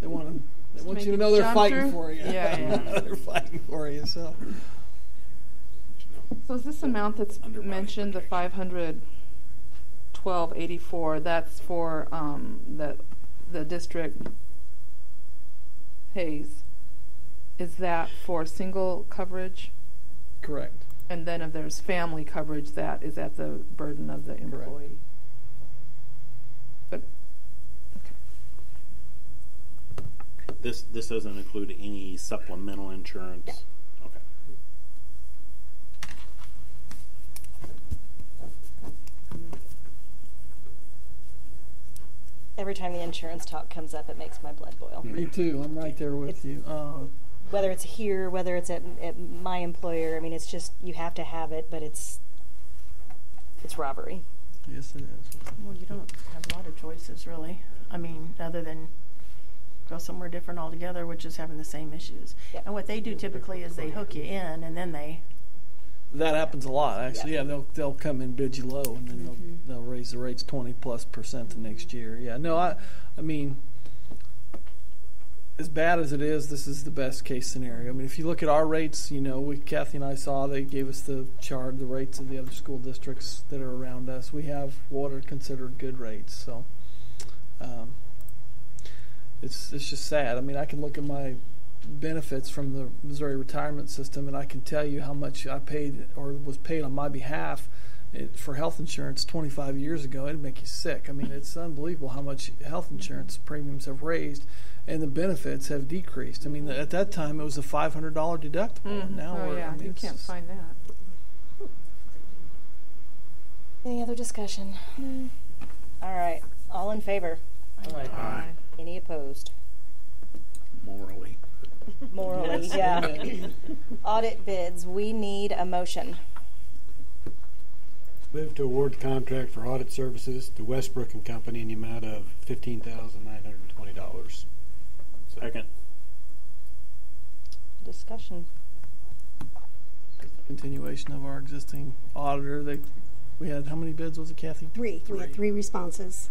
they want you to know they're fighting for you. Yeah. They're fighting for you. So is this amount that's mentioned, the $512.84? That's for the district pays. Is that for single coverage? Correct. And then if there's family coverage, that is at the burden of the employee. But This doesn't include any supplemental insurance. No. Okay. Every time the insurance talk comes up, it makes my blood boil. Me too. I'm right there with you. Whether it's here, whether it's at my employer, I mean, it's just you have to have it, but it's robbery. Yes, it is. Well, you don't have a lot of choices, really. I mean, other than go somewhere different altogether, which is having the same issues. Yep. And what they do typically is they hook you in, and then they. That happens a lot, actually. Yeah, they'll come and bid you low, and then they'll raise the rates 20+% the next year. Yeah, no, I mean, as bad as it is, this is the best case scenario. I mean, if you look at our rates, Kathy and I saw they gave us the chart, the rates of the other school districts that are around us. We have what are considered good rates, so it's just sad. I mean, I can look at my benefits from the Missouri retirement system, and I can tell you how much I paid or was paid on my behalf for health insurance 25 years ago. It'd make you sick. I mean, it's unbelievable how much health insurance premiums have raised and the benefits have decreased. I mean, at that time it was a $500 deductible. And now you can't find that. Any other discussion? All right, all in favor? Aye. Any opposed? Morally, yeah. Audit bids. We need a motion. Move to award the contract for audit services to Westbrook and Company in the amount of $15,920. Second. Discussion. continuation of our existing auditor. We had, how many bids was it, Kathy? Three. We had 3 responses.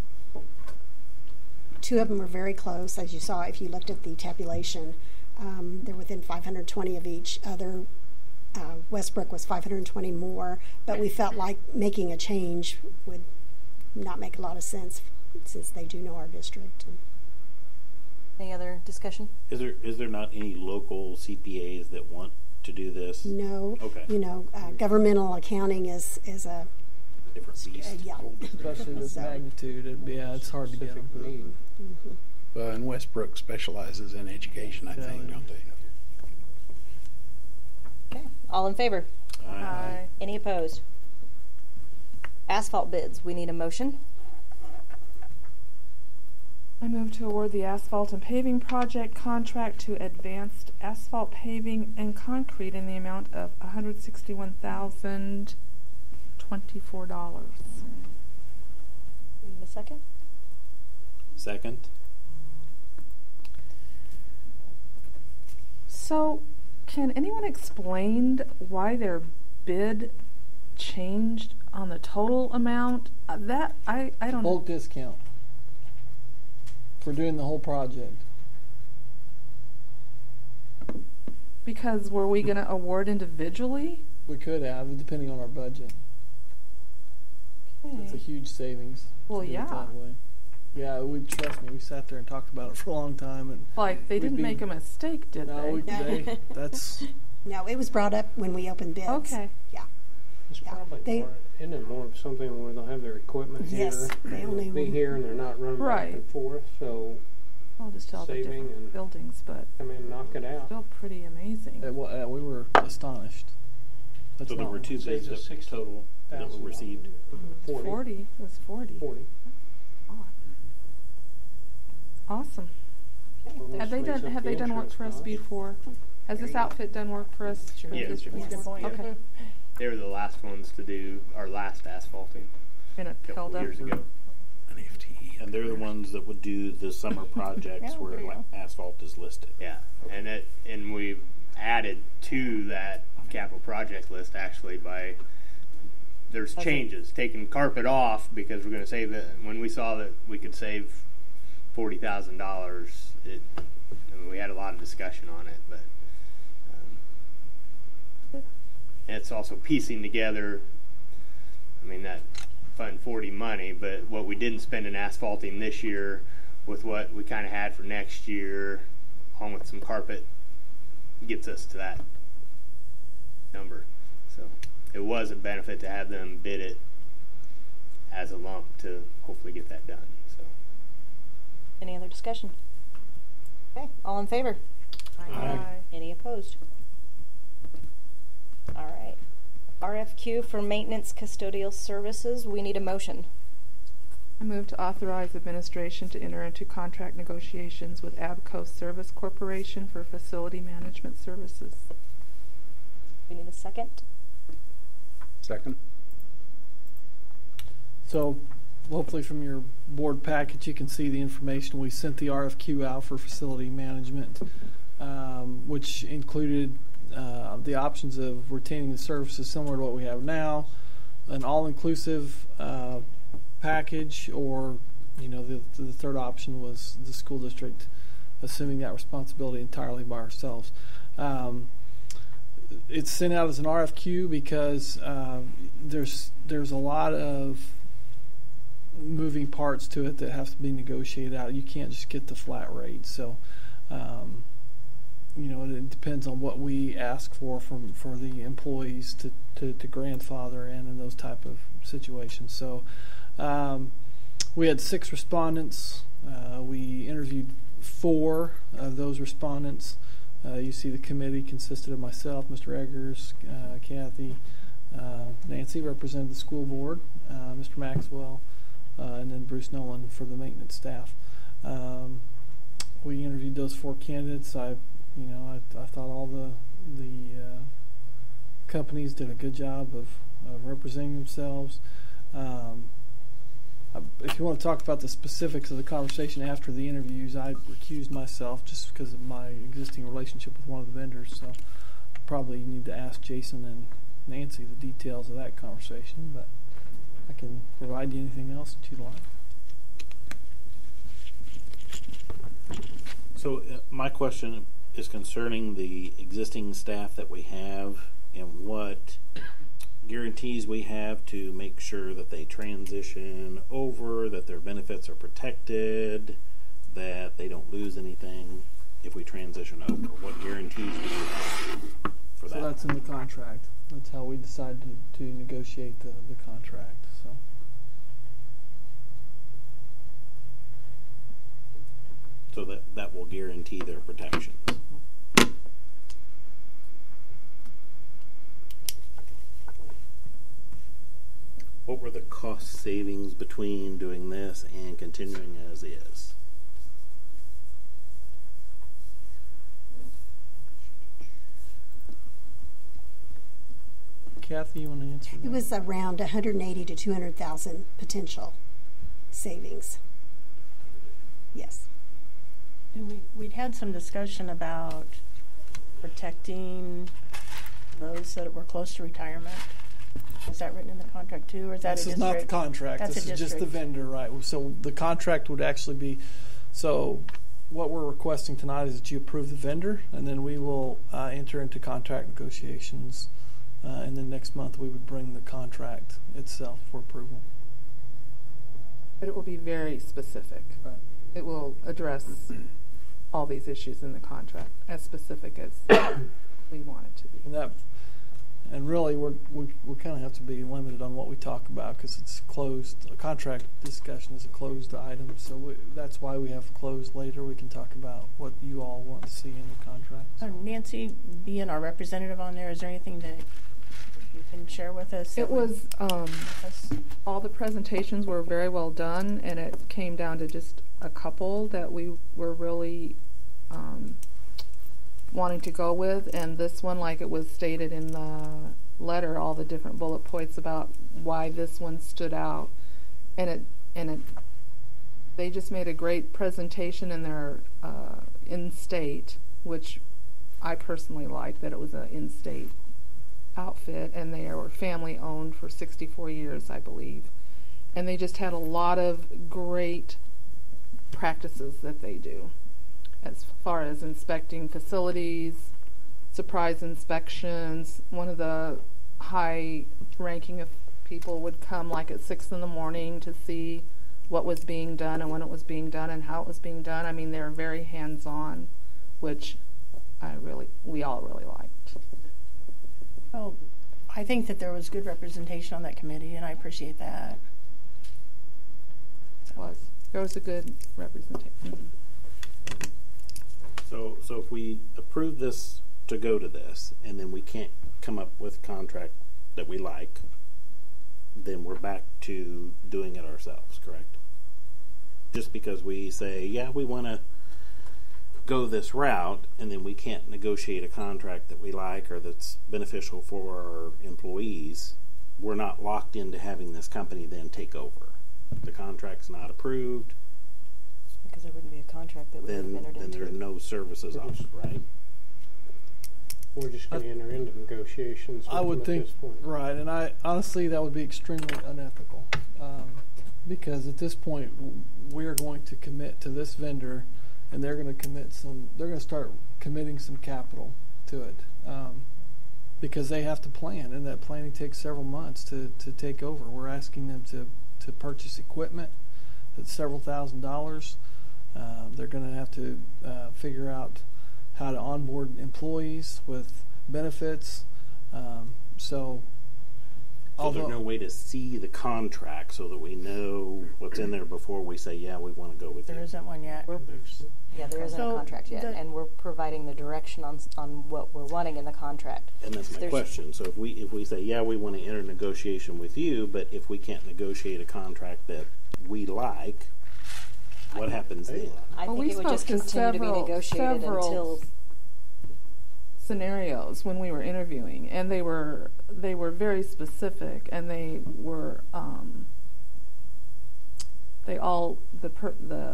2 of them were very close, as you saw if you looked at the tabulation. They're within 520 of each other. Westbrook was 520 more, but we felt like making a change would not make a lot of sense since they do know our district. Any other discussion? Is there not any local CPAs that want to do this? No. Okay. You know, governmental accounting is a different beast. Yeah. Especially this magnitude, it's hard to get them. Well, and Westbrook specializes in education, I think, don't they? Okay. All in favor? Aye. Any opposed? Asphalt bids. We need a motion. I move to award the asphalt and paving project contract to Advanced Asphalt Paving and Concrete in the amount of $161,024. Need a second? Second. So, can anyone explain why their bid changed on the total amount? That I don't Bulk discount for doing the whole project. Because were we going to award individually? We could have, depending on our budget. Okay. It's a huge savings. Well, to do it yeah. that way. Yeah, trust me. We sat there and talked about it for a long time, and Like, they didn't make a mistake, did no, they? That's No, it was brought up when we opened bids. Okay. Yeah. It's probably more, isn't it more of something where they'll have their equipment Yes, here, they only be here, and they're not running Right. back and forth, so I'll just tell the saving different and buildings, but come in and knock it out. still pretty amazing. we were astonished. That's So there not were 2 bids Saves us that total that were received. 40. It was 40. 40. Odd. Awesome. Almost Have they makes done up Have the they done work insurance for us cost. before? Has this outfit done work for us? Yes. Okay. They were the last ones to do our last asphalting Been a couple held up. years ago. And they're the ones that would do the summer projects where there you go. asphalt is listed. Yeah, and we've added to that capital project list actually by there's changes, taking carpet off because we're going to save it. When we saw that we could save $40,000, we had a lot of discussion on it, but and it's also piecing together. I mean that Fund 40 money, but what we didn't spend in asphalting this year with what we kind of had for next year, along with some carpet, gets us to that number. So it was a benefit to have them bid it as a lump to hopefully get that done. So Any other discussion? Okay. All in favor? Aye. Any opposed? All right. RFQ for maintenance custodial services. We need a motion. I move to authorize administration to enter into contract negotiations with Abco Service Corporation for facility management services. We need a second. Second. So, hopefully from your board packet you can see the information. We sent the RFQ out for facility management, which included the options of retaining the services similar to what we have now, an all-inclusive package, or the third option was the school district assuming that responsibility entirely by ourselves. It's sent out as an RFQ because there's a lot of moving parts to it that have to be negotiated out. You can't just get the flat rate. So, it depends on what we ask for the employees to grandfather in those type of situations. So, we had 6 respondents. We interviewed 4 of those respondents. You see the committee consisted of myself, Mr. Eggers, Kathy, Nancy represented the school board, Mr. Maxwell, and then Bruce Nolan for the maintenance staff. We interviewed those 4 candidates. I thought all the companies did a good job of representing themselves. If you want to talk about the specifics of the conversation after the interviews, I recused myself just because of my existing relationship with one of the vendors. So probably need to ask Jason Nancy the details of that conversation, but I can provide you anything else that you'd like. So my question is concerning the existing staff that we have and what guarantees we have to make sure that they transition over, that their benefits are protected, that they don't lose anything if we transition over. What guarantees do we have for that? So that's in the contract. That's how we decided to negotiate the contract. So that will guarantee their protections. What were the cost savings between doing this and continuing as is? Kathy, you want to answer that? It was around 180 to 200,000 potential savings. Yes. And we'd had some discussion about protecting those that were close to retirement. Is that written in the contract too, or is that this a is district? not the contract. That's this a is just the vendor, right? So the contract would actually be. So what we're requesting tonight is that you approve the vendor, and then we will enter into contract negotiations, and then next month we would bring the contract itself for approval. But it will be very specific. Right. It will address all these issues in the contract as specific as we want it to be. And really, we kind of have to be limited on what we talk about because it's closed. A contract discussion is a closed item, so that's why we have closed later. We can talk about what you all want to see in the contract. Nancy, being our representative on there, is there anything that you can share with us? It was all the presentations were very well done, and it came down to just a couple that we were really wanting to go with, and this one, like it was stated in the letter, all the different bullet points about why this one stood out, and they just made a great presentation in their in-state, which I personally liked that it was an in-state outfit, and they were family owned for 64 years, I believe, and they just had a lot of great practices that they do as far as inspecting facilities, surprise inspections. One of the high ranking of people would come like at 6 a.m. to see what was being done and when it was being done and how it was being done. I mean, they were very hands-on, which we all really liked. Well, I think that there was good representation on that committee, and I appreciate that. There was a good representation. So if we approve this to go to this, and then we can't come up with a contract that we like, then we're back to doing it ourselves, correct? Just because we say, yeah, we want to go this route, and then we can't negotiate a contract that we like or that's beneficial for our employees, we're not locked into having this company then take over. The contract's not approved. Because there wouldn't be a contract that would have entered into. Then there's no services offered, right? We're just going to enter into negotiations with I would them think, at this point. right, and I honestly that would be extremely unethical because at this point we're going to commit to this vendor, and they're going to start committing some capital to it because they have to plan, and that planning takes several months to take over. We're asking them to purchase equipment that's several $1,000s. They're going to have to figure out how to onboard employees with benefits. So there's no way to see the contract so that we know what's in there before we say, yeah, we want to go with you. There isn't one yet. There isn't a contract yet, and we're providing the direction on what we're wanting in the contract. And that's my question. So if we say, yeah, we want to enter negotiation with you, but if we can't negotiate a contract that we like, what happens then? I think it would just continue to be negotiated until scenarios when we were interviewing, and they were very specific, and the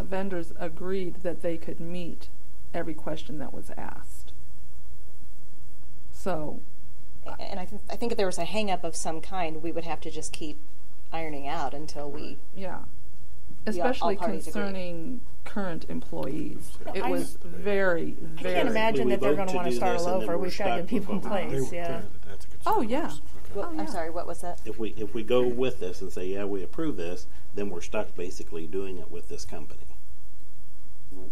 vendors agreed that they could meet every question that was asked. So, And I think if there was a hang-up of some kind, we would have to just keep ironing out until we... Yeah. Especially concerning current employees. It was very, very... I can't imagine that they're going to want to start all over. We've got to get people in place, yeah. Oh, yeah. Well, I'm sorry, what was that? If we go with this and say, yeah, we approve this, then we're stuck basically doing it with this company.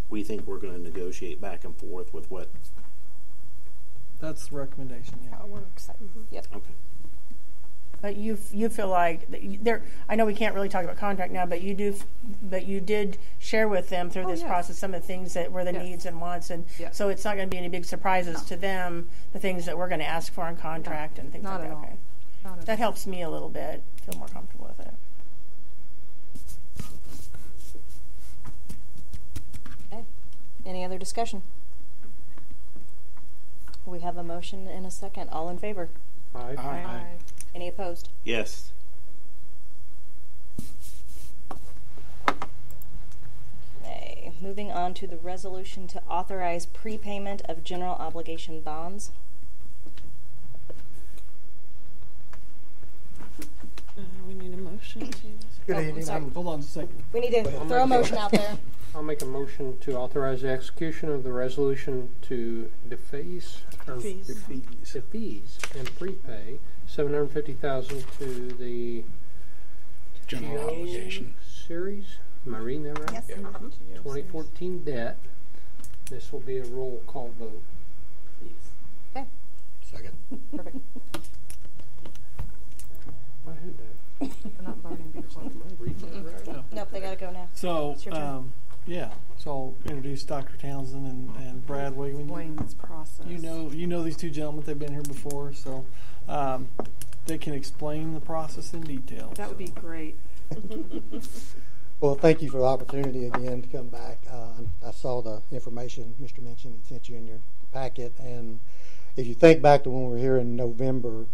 We think we're going to negotiate back and forth with what... That's the recommendation, yeah. How it works. Yep. Okay. But you feel like there. I know we can't really talk about contract now, but you did share with them through this process some of the things that were the needs and wants, and so it's not going to be any big surprises to them. The things that we're going to ask for in contract and things not like that. At Okay, all. That helps me a little bit. Feel more comfortable with it. Okay. Any other discussion? We have a motion and a second. All in favor? Aye. Aye. Any opposed? Yes. Okay. Moving on to the resolution to authorize prepayment of general obligation bonds. We need a motion. Good evening. Hold on a second. We need to throw a motion out there. I'll make a motion to authorize the execution of the resolution to deface and prepay $750,000 to the General obligation series. Am I reading that right? Yes. 2014 debt. This will be a roll call vote. Okay. Second. Perfect. I heard that. We're not voting before. Nope, they got to go now. So, It's your turn. yeah. So I'll introduce Dr. Townsend and Brad Wigman. Explain this process. You know these two gentlemen. They've been here before, so they can explain the process in detail. That would be great. Well, thank you for the opportunity again to come back. I saw the information Mr. Minchin sent you in your packet, and if you think back to when we were here in November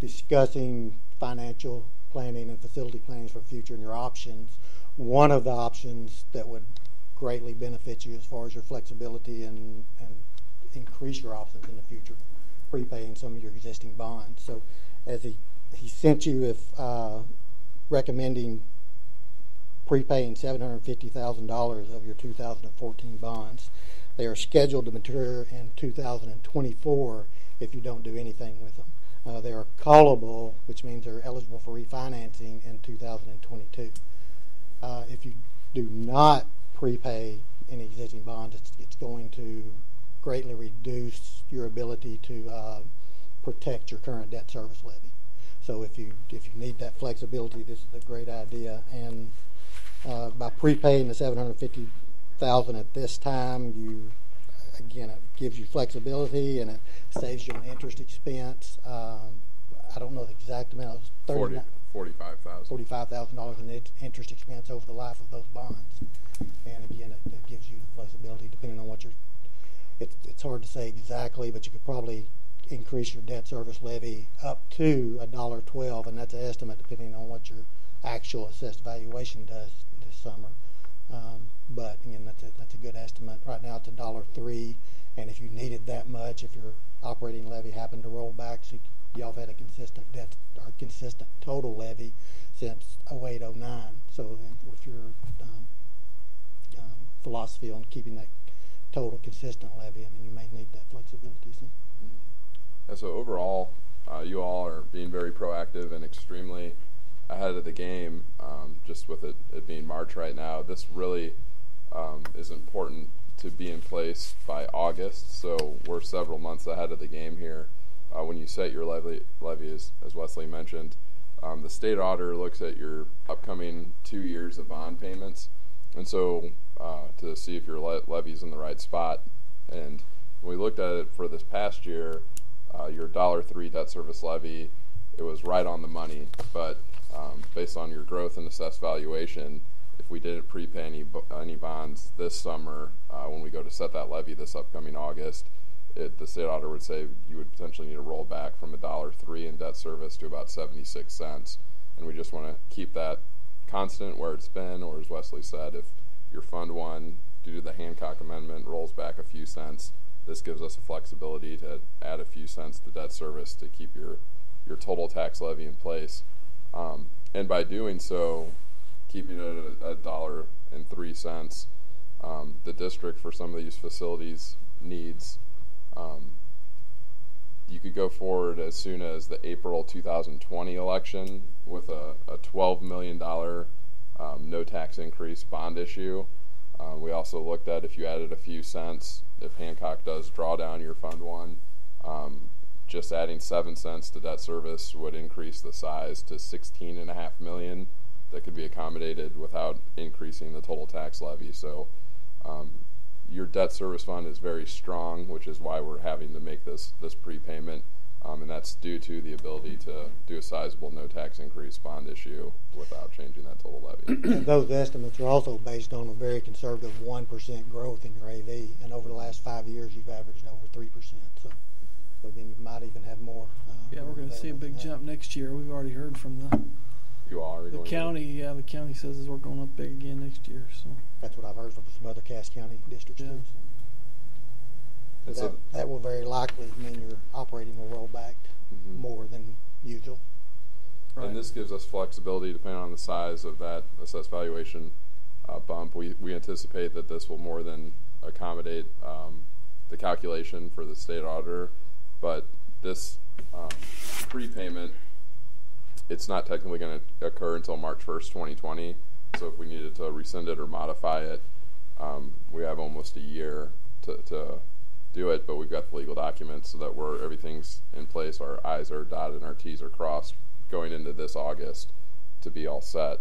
discussing financial planning and facility planning for the future and your options, one of the options that would greatly benefit you as far as your flexibility and increase your options in the future, prepaying some of your existing bonds. So as he sent you if recommending prepaying $750,000 of your 2014 bonds. They are scheduled to mature in 2024 if you don't do anything with them. They are callable, which means they're eligible for refinancing in 2022. If you do not prepay any existing bonds, it's going to greatly reduce your ability to protect your current debt service levy. So if you need that flexibility, this is a great idea. And by prepaying the $750,000 at this time, it gives you flexibility and it saves you an interest expense. I don't know the exact amount. It was $45,000 in interest expense over the life of those bonds. And again, it gives you flexibility depending on what it's hard to say exactly, but you could probably increase your debt service levy up to $1.12, and that's an estimate depending on what your actual assessed valuation does this summer. But again, that's a good estimate. Right now it's $1.03, and if you needed that much, if your operating levy happened to roll back, so y'all have had a consistent debt or consistent total levy since 2008-09. So with your philosophy on keeping that total consistent levy, you may need that flexibility. So. Yeah, so overall, you all are being very proactive and extremely ahead of the game. Just with it being March right now, this really is important to be in place by August. So we're several months ahead of the game here. When you set your levy as Wesley mentioned, the state auditor looks at your upcoming 2 years of bond payments, and so to see if your levy's in the right spot. And when we looked at it for this past year, your $1.03 debt service levy, it was right on the money. But based on your growth and assessed valuation, if we didn't prepay any bonds this summer, when we go to set that levy this upcoming August, the state auditor would say you would potentially need to roll back from $1.03 in debt service to about 76 cents. And we just want to keep that constant where it's been, or as Wesley said, if your Fund 1 due to the Hancock Amendment, rolls back a few cents. This gives us a flexibility to add a few cents to debt service to keep your total tax levy in place. And by doing so, keeping it at $1.03, the district for some of these facilities needs, you could go forward as soon as the April 2020 election with a $12 million no tax increase bond issue. We also looked at if you added a few cents, if Hancock does draw down your Fund 1, just adding 7 cents to debt service would increase the size to $16.5 million that could be accommodated without increasing the total tax levy. So your debt service fund is very strong, which is why we're having to make this prepayment, and that's due to the ability to do a sizable no tax increase bond issue without changing that total levy. And those estimates are also based on a very conservative 1% growth in your AV, and over the last 5 years you've averaged over 3%. So again, you might even have more. Yeah, we're going to see a big jump next year. We've already heard from the county. Yeah, the county says we're going up big again next year. So that's what I've heard from some other Cass County districts too. So that will very likely mean your operating will roll back more than usual. Right. And this gives us flexibility depending on the size of that assessed valuation bump. We anticipate that this will more than accommodate the calculation for the state auditor, but this prepayment, it's not technically going to occur until March 1st, 2020. So if we needed to rescind it or modify it, we have almost a year to do it, but we've got the legal documents so that everything's in place, our I's are dotted and our T's are crossed going into this August to be all set.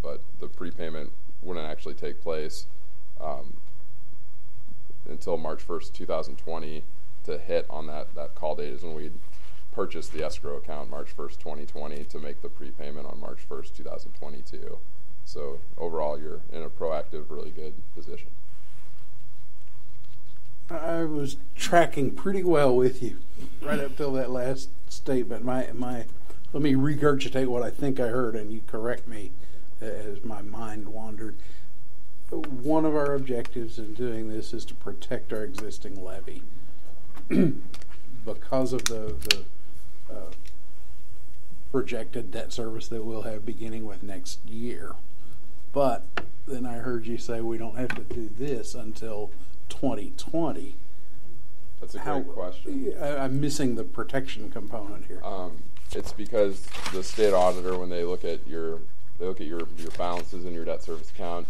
But the prepayment wouldn't actually take place until March 1st, 2020 to hit on that call date is when we'd purchase the escrow account March 1st, 2020 to make the prepayment on March 1st, 2022. So overall, you're in a proactive, really good position. I was tracking pretty well with you right up till that last statement. Let me regurgitate what I think I heard, and you correct me as my mind wandered. One of our objectives in doing this is to protect our existing levy because of the projected debt service that we'll have beginning with next year. But then I heard you say we don't have to do this until 2020. That's a great question. I'm missing the protection component here. It's because the state auditor, when they look at your balances in your debt service account,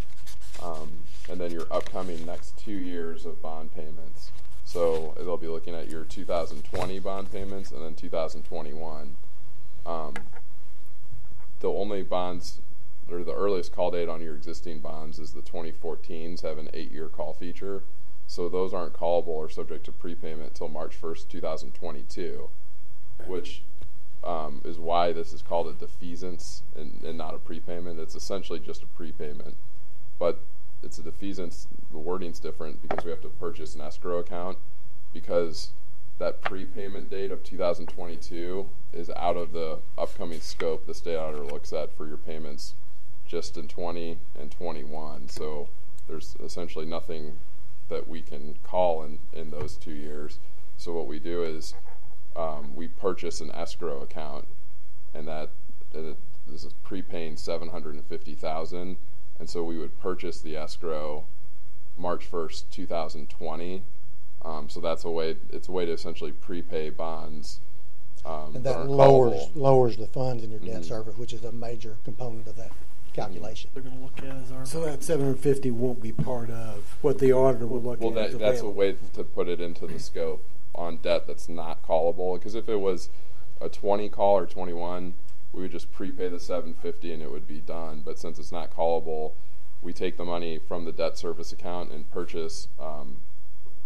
and then your upcoming next 2 years of bond payments. So they'll be looking at your 2020 bond payments and then 2021. The only bonds, or the earliest call date on your existing bonds is the 2014s have an 8-year call feature. So those aren't callable or subject to prepayment until March 1st, 2022, which is why this is called a defeasance and not a prepayment. It's essentially just a prepayment, but it's a defeasance. The wording's different because we have to purchase an escrow account because that prepayment date of 2022 is out of the upcoming scope the state auditor looks at for your payments just in 20 and 21. So there's essentially nothing that we can call in those 2 years. So what we do is we purchase an escrow account, and that this is prepaying $750,000, and so we would purchase the escrow March 1st, 2020. So that's a way. It's a way to essentially prepay bonds. And that lowers the funds in your debt service, which is a major component of that calculation. They're going to look at as our. So that 750 won't be part of what the auditor will look at. Well, that's a way to put it into the scope on debt that's not callable. Because if it was a 20 call or 21, we would just prepay the 750 and it would be done. But since it's not callable, we take the money from the debt service account and purchase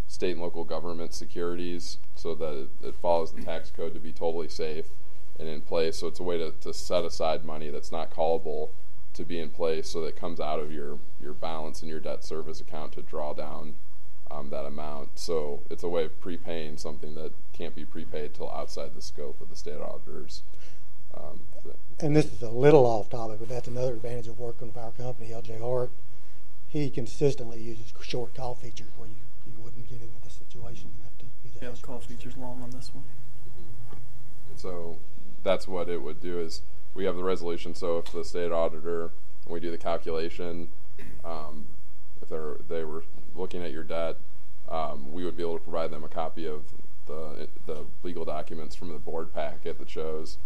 state and local government securities so that it follows the tax code to be totally safe and in place. So it's a way to set aside money that's not callable to be in place so that it comes out of your balance in your debt service account to draw down that amount. So it's a way of prepaying something that can't be prepaid till outside the scope of the state auditors. And this is a little off topic, but that's another advantage of working with our company, LJ Hart. he consistently uses short call features where you wouldn't get into the situation. You have to use Yeah, the call feature's long on this one. So that's what it would do is we have the resolution. So if the state auditor, when we do the calculation, if they were looking at your debt, we would be able to provide them a copy of the legal documents from the board packet that shows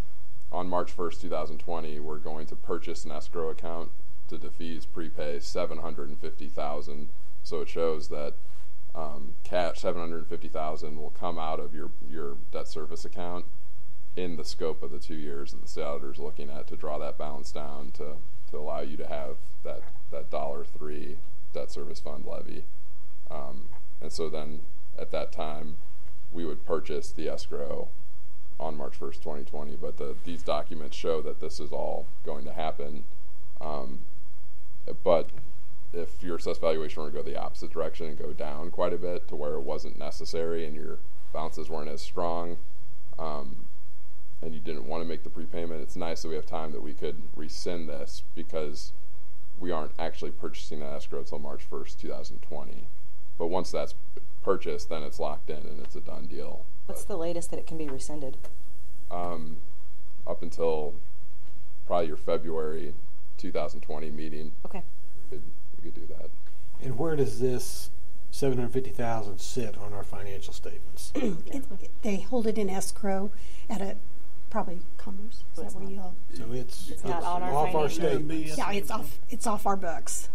on March 1st, 2020, we're going to purchase an escrow account to defease prepay $750,000. So it shows that cash $750,000 will come out of your debt service account in the scope of the 2 years that the state auditor is looking at to draw that balance down to allow you to have that $3 debt service fund levy. And so then at that time, we would purchase the escrow on March 1st, 2020. But these documents show that this is all going to happen. But if your assessed valuation were to go the opposite direction and go down quite a bit to where it wasn't necessary and your balances weren't as strong, and you didn't want to make the prepayment, it's nice that we have time that we could rescind this because we aren't actually purchasing that escrow until March 1st, 2020. But once that's purchased, then it's locked in and it's a done deal. What's the latest that it can be rescinded? Up until probably your February 2020 meeting. Okay. We could do that. And where does this $750,000 sit on our financial statements? They hold it in escrow at a probably Commerce. Is that where you all? So it's not on our off our statements. Yeah, it's off our books.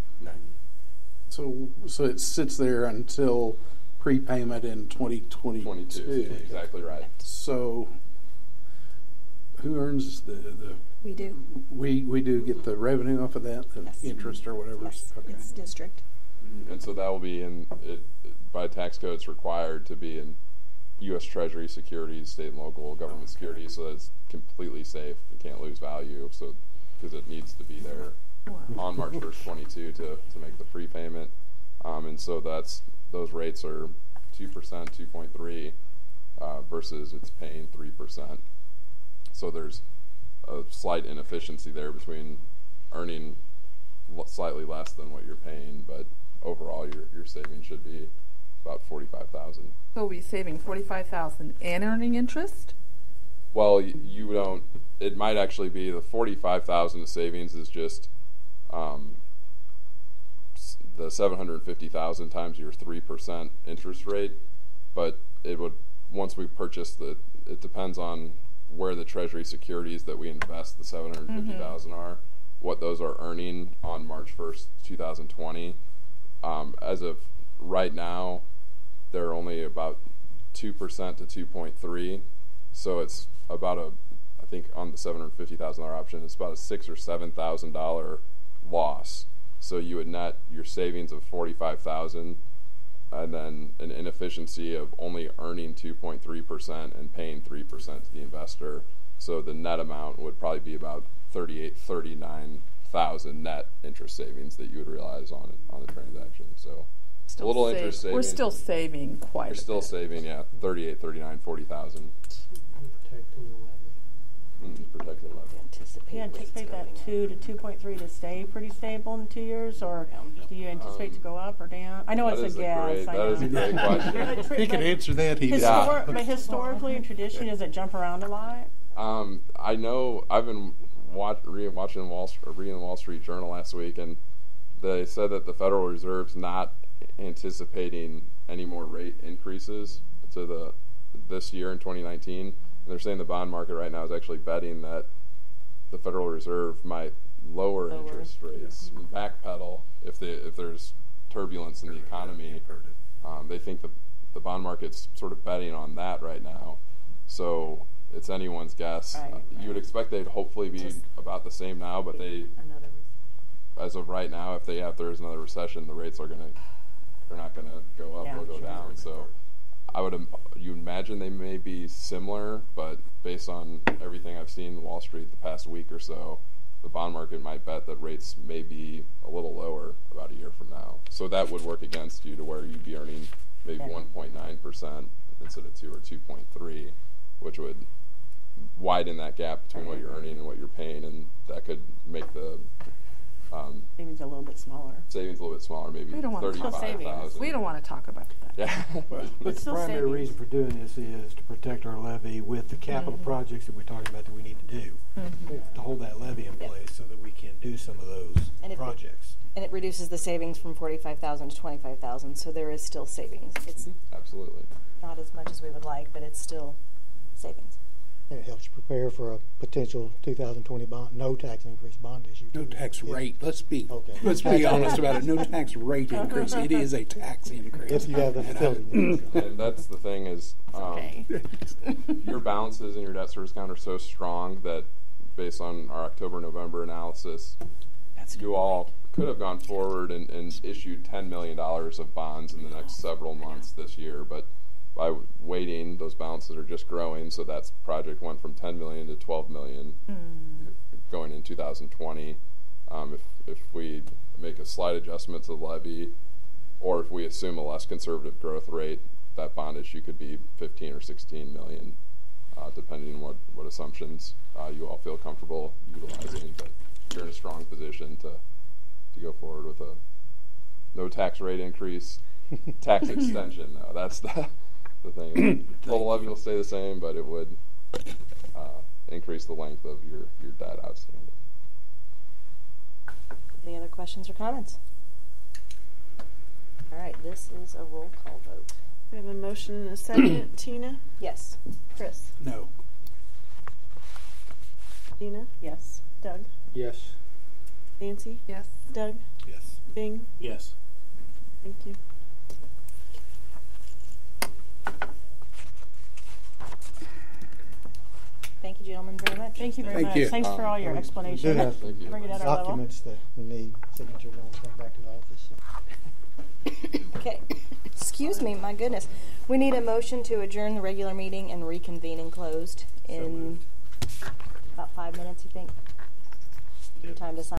So it sits there until prepayment in 2022. Exactly right. So who earns the We do. We do get the revenue off of that, the interest or whatever. Yes, okay. it's district. And so that will be in it by tax code. It's required to be in U.S. Treasury securities, state and local government securities, so that it's completely safe. It can't lose value, so because it needs to be there on March 1st, 22 to make the prepayment. And so those rates are 2%, 2.3 versus it's paying 3%. So there's a slight inefficiency there between earning slightly less than what you're paying, but overall your savings should be about $45,000. So we'll be saving $45,000 and earning interest? Well, you don't. It might actually be the $45,000 savings is just the $750,000 times your 3% interest rate, but it would once we purchase it depends on where the Treasury securities that we invest the $750,000 are, what those are earning on March 1st, 2020. As of right now, they're only about 2% to 2.3, so it's about I think on the $750,000 option, it's about a $6,000 or $7,000 loss. So you would net your savings of $45,000, and then an inefficiency of only earning 2.3% and paying 3% to the investor. So the net amount would probably be about $39,000 net interest savings that you would realize on the transaction. So Still a little interest saving. We're still saving quite. You're still saving, yeah, $38,000, $39,000, $40,000. Protecting the levy. Do you anticipate that 2 to 2.3 to stay pretty stable in 2 years, or do you anticipate to go up or down? I know it's a guess. That is a great question. He can answer that. But historically, in tradition, does it jump around a lot? I know. I've been reading the Wall Street Journal last week, and they said that the Federal Reserve's not anticipating any more rate increases to this year in 2019. And they're saying the bond market right now is actually betting that the Federal Reserve might lower interest rates, backpedal if there's turbulence in the economy. They think the bond market's sort of betting on that right now. So it's anyone's guess. You would expect they'd hopefully be about the same now, but as of right now, if there's another recession, the rates they're not gonna go up or go down. So you imagine they may be similar, but based on everything I've seen in Wall Street the past week or so, the bond market might bet that rates may be a little lower about a year from now. So that would work against you to where you'd be earning maybe 1.9% instead of 2 or 2.3, which would widen that gap between what you're earning and what you're paying, and that could make the Savings a little bit smaller. Savings a little bit smaller, maybe We don't want to talk about 35,000. We don't want to talk about that. Yeah. But the primary reason for doing this is to protect our levy with the capital projects that we're talking about that we need to do, to hold that levy in place so that we can do some of those projects. And it reduces the savings from 45,000 to 25,000, so there is still savings. It's absolutely not as much as we would like, but it's still savings. And it helps you prepare for a potential 2020 no tax increase bond issue. No tax rate. Let's be Tax honest rate. about it. No tax rate increase. It is a tax increase. If you have the facility. And that's the thing is, your balances in your debt service account are so strong that based on our October-November analysis, you all could have gone forward and issued $10 million of bonds in the next several months this year, but by waiting, those balances are just growing, so that project went from $10 million to $12 million going in 2020. If we make a slight adjustment to the levy, or if we assume a less conservative growth rate, that bond issue could be 15 or 16 million, depending on what assumptions you all feel comfortable utilizing. But you're in a strong position to go forward with a no tax rate increase, tax extension. No, that's the thing. Total levy will stay the same, but it would increase the length of your debt outstanding. Any other questions or comments? All right, this is a roll call vote. We have a motion and a second. Tina? Yes. Chris? No. Tina? Yes. Doug? Yes. Nancy? Yes. Doug? Yes. Bing? Yes. Thank you. Thank you, gentlemen, very much. Thank you very much. Thanks for all your explanations. We do have Bring it at our level. documents that we need signatures on to come back to the office. Okay. Excuse me, my goodness. We need a motion to adjourn the regular meeting and reconvene in closed in about 5 minutes, you think? Give you time to sign.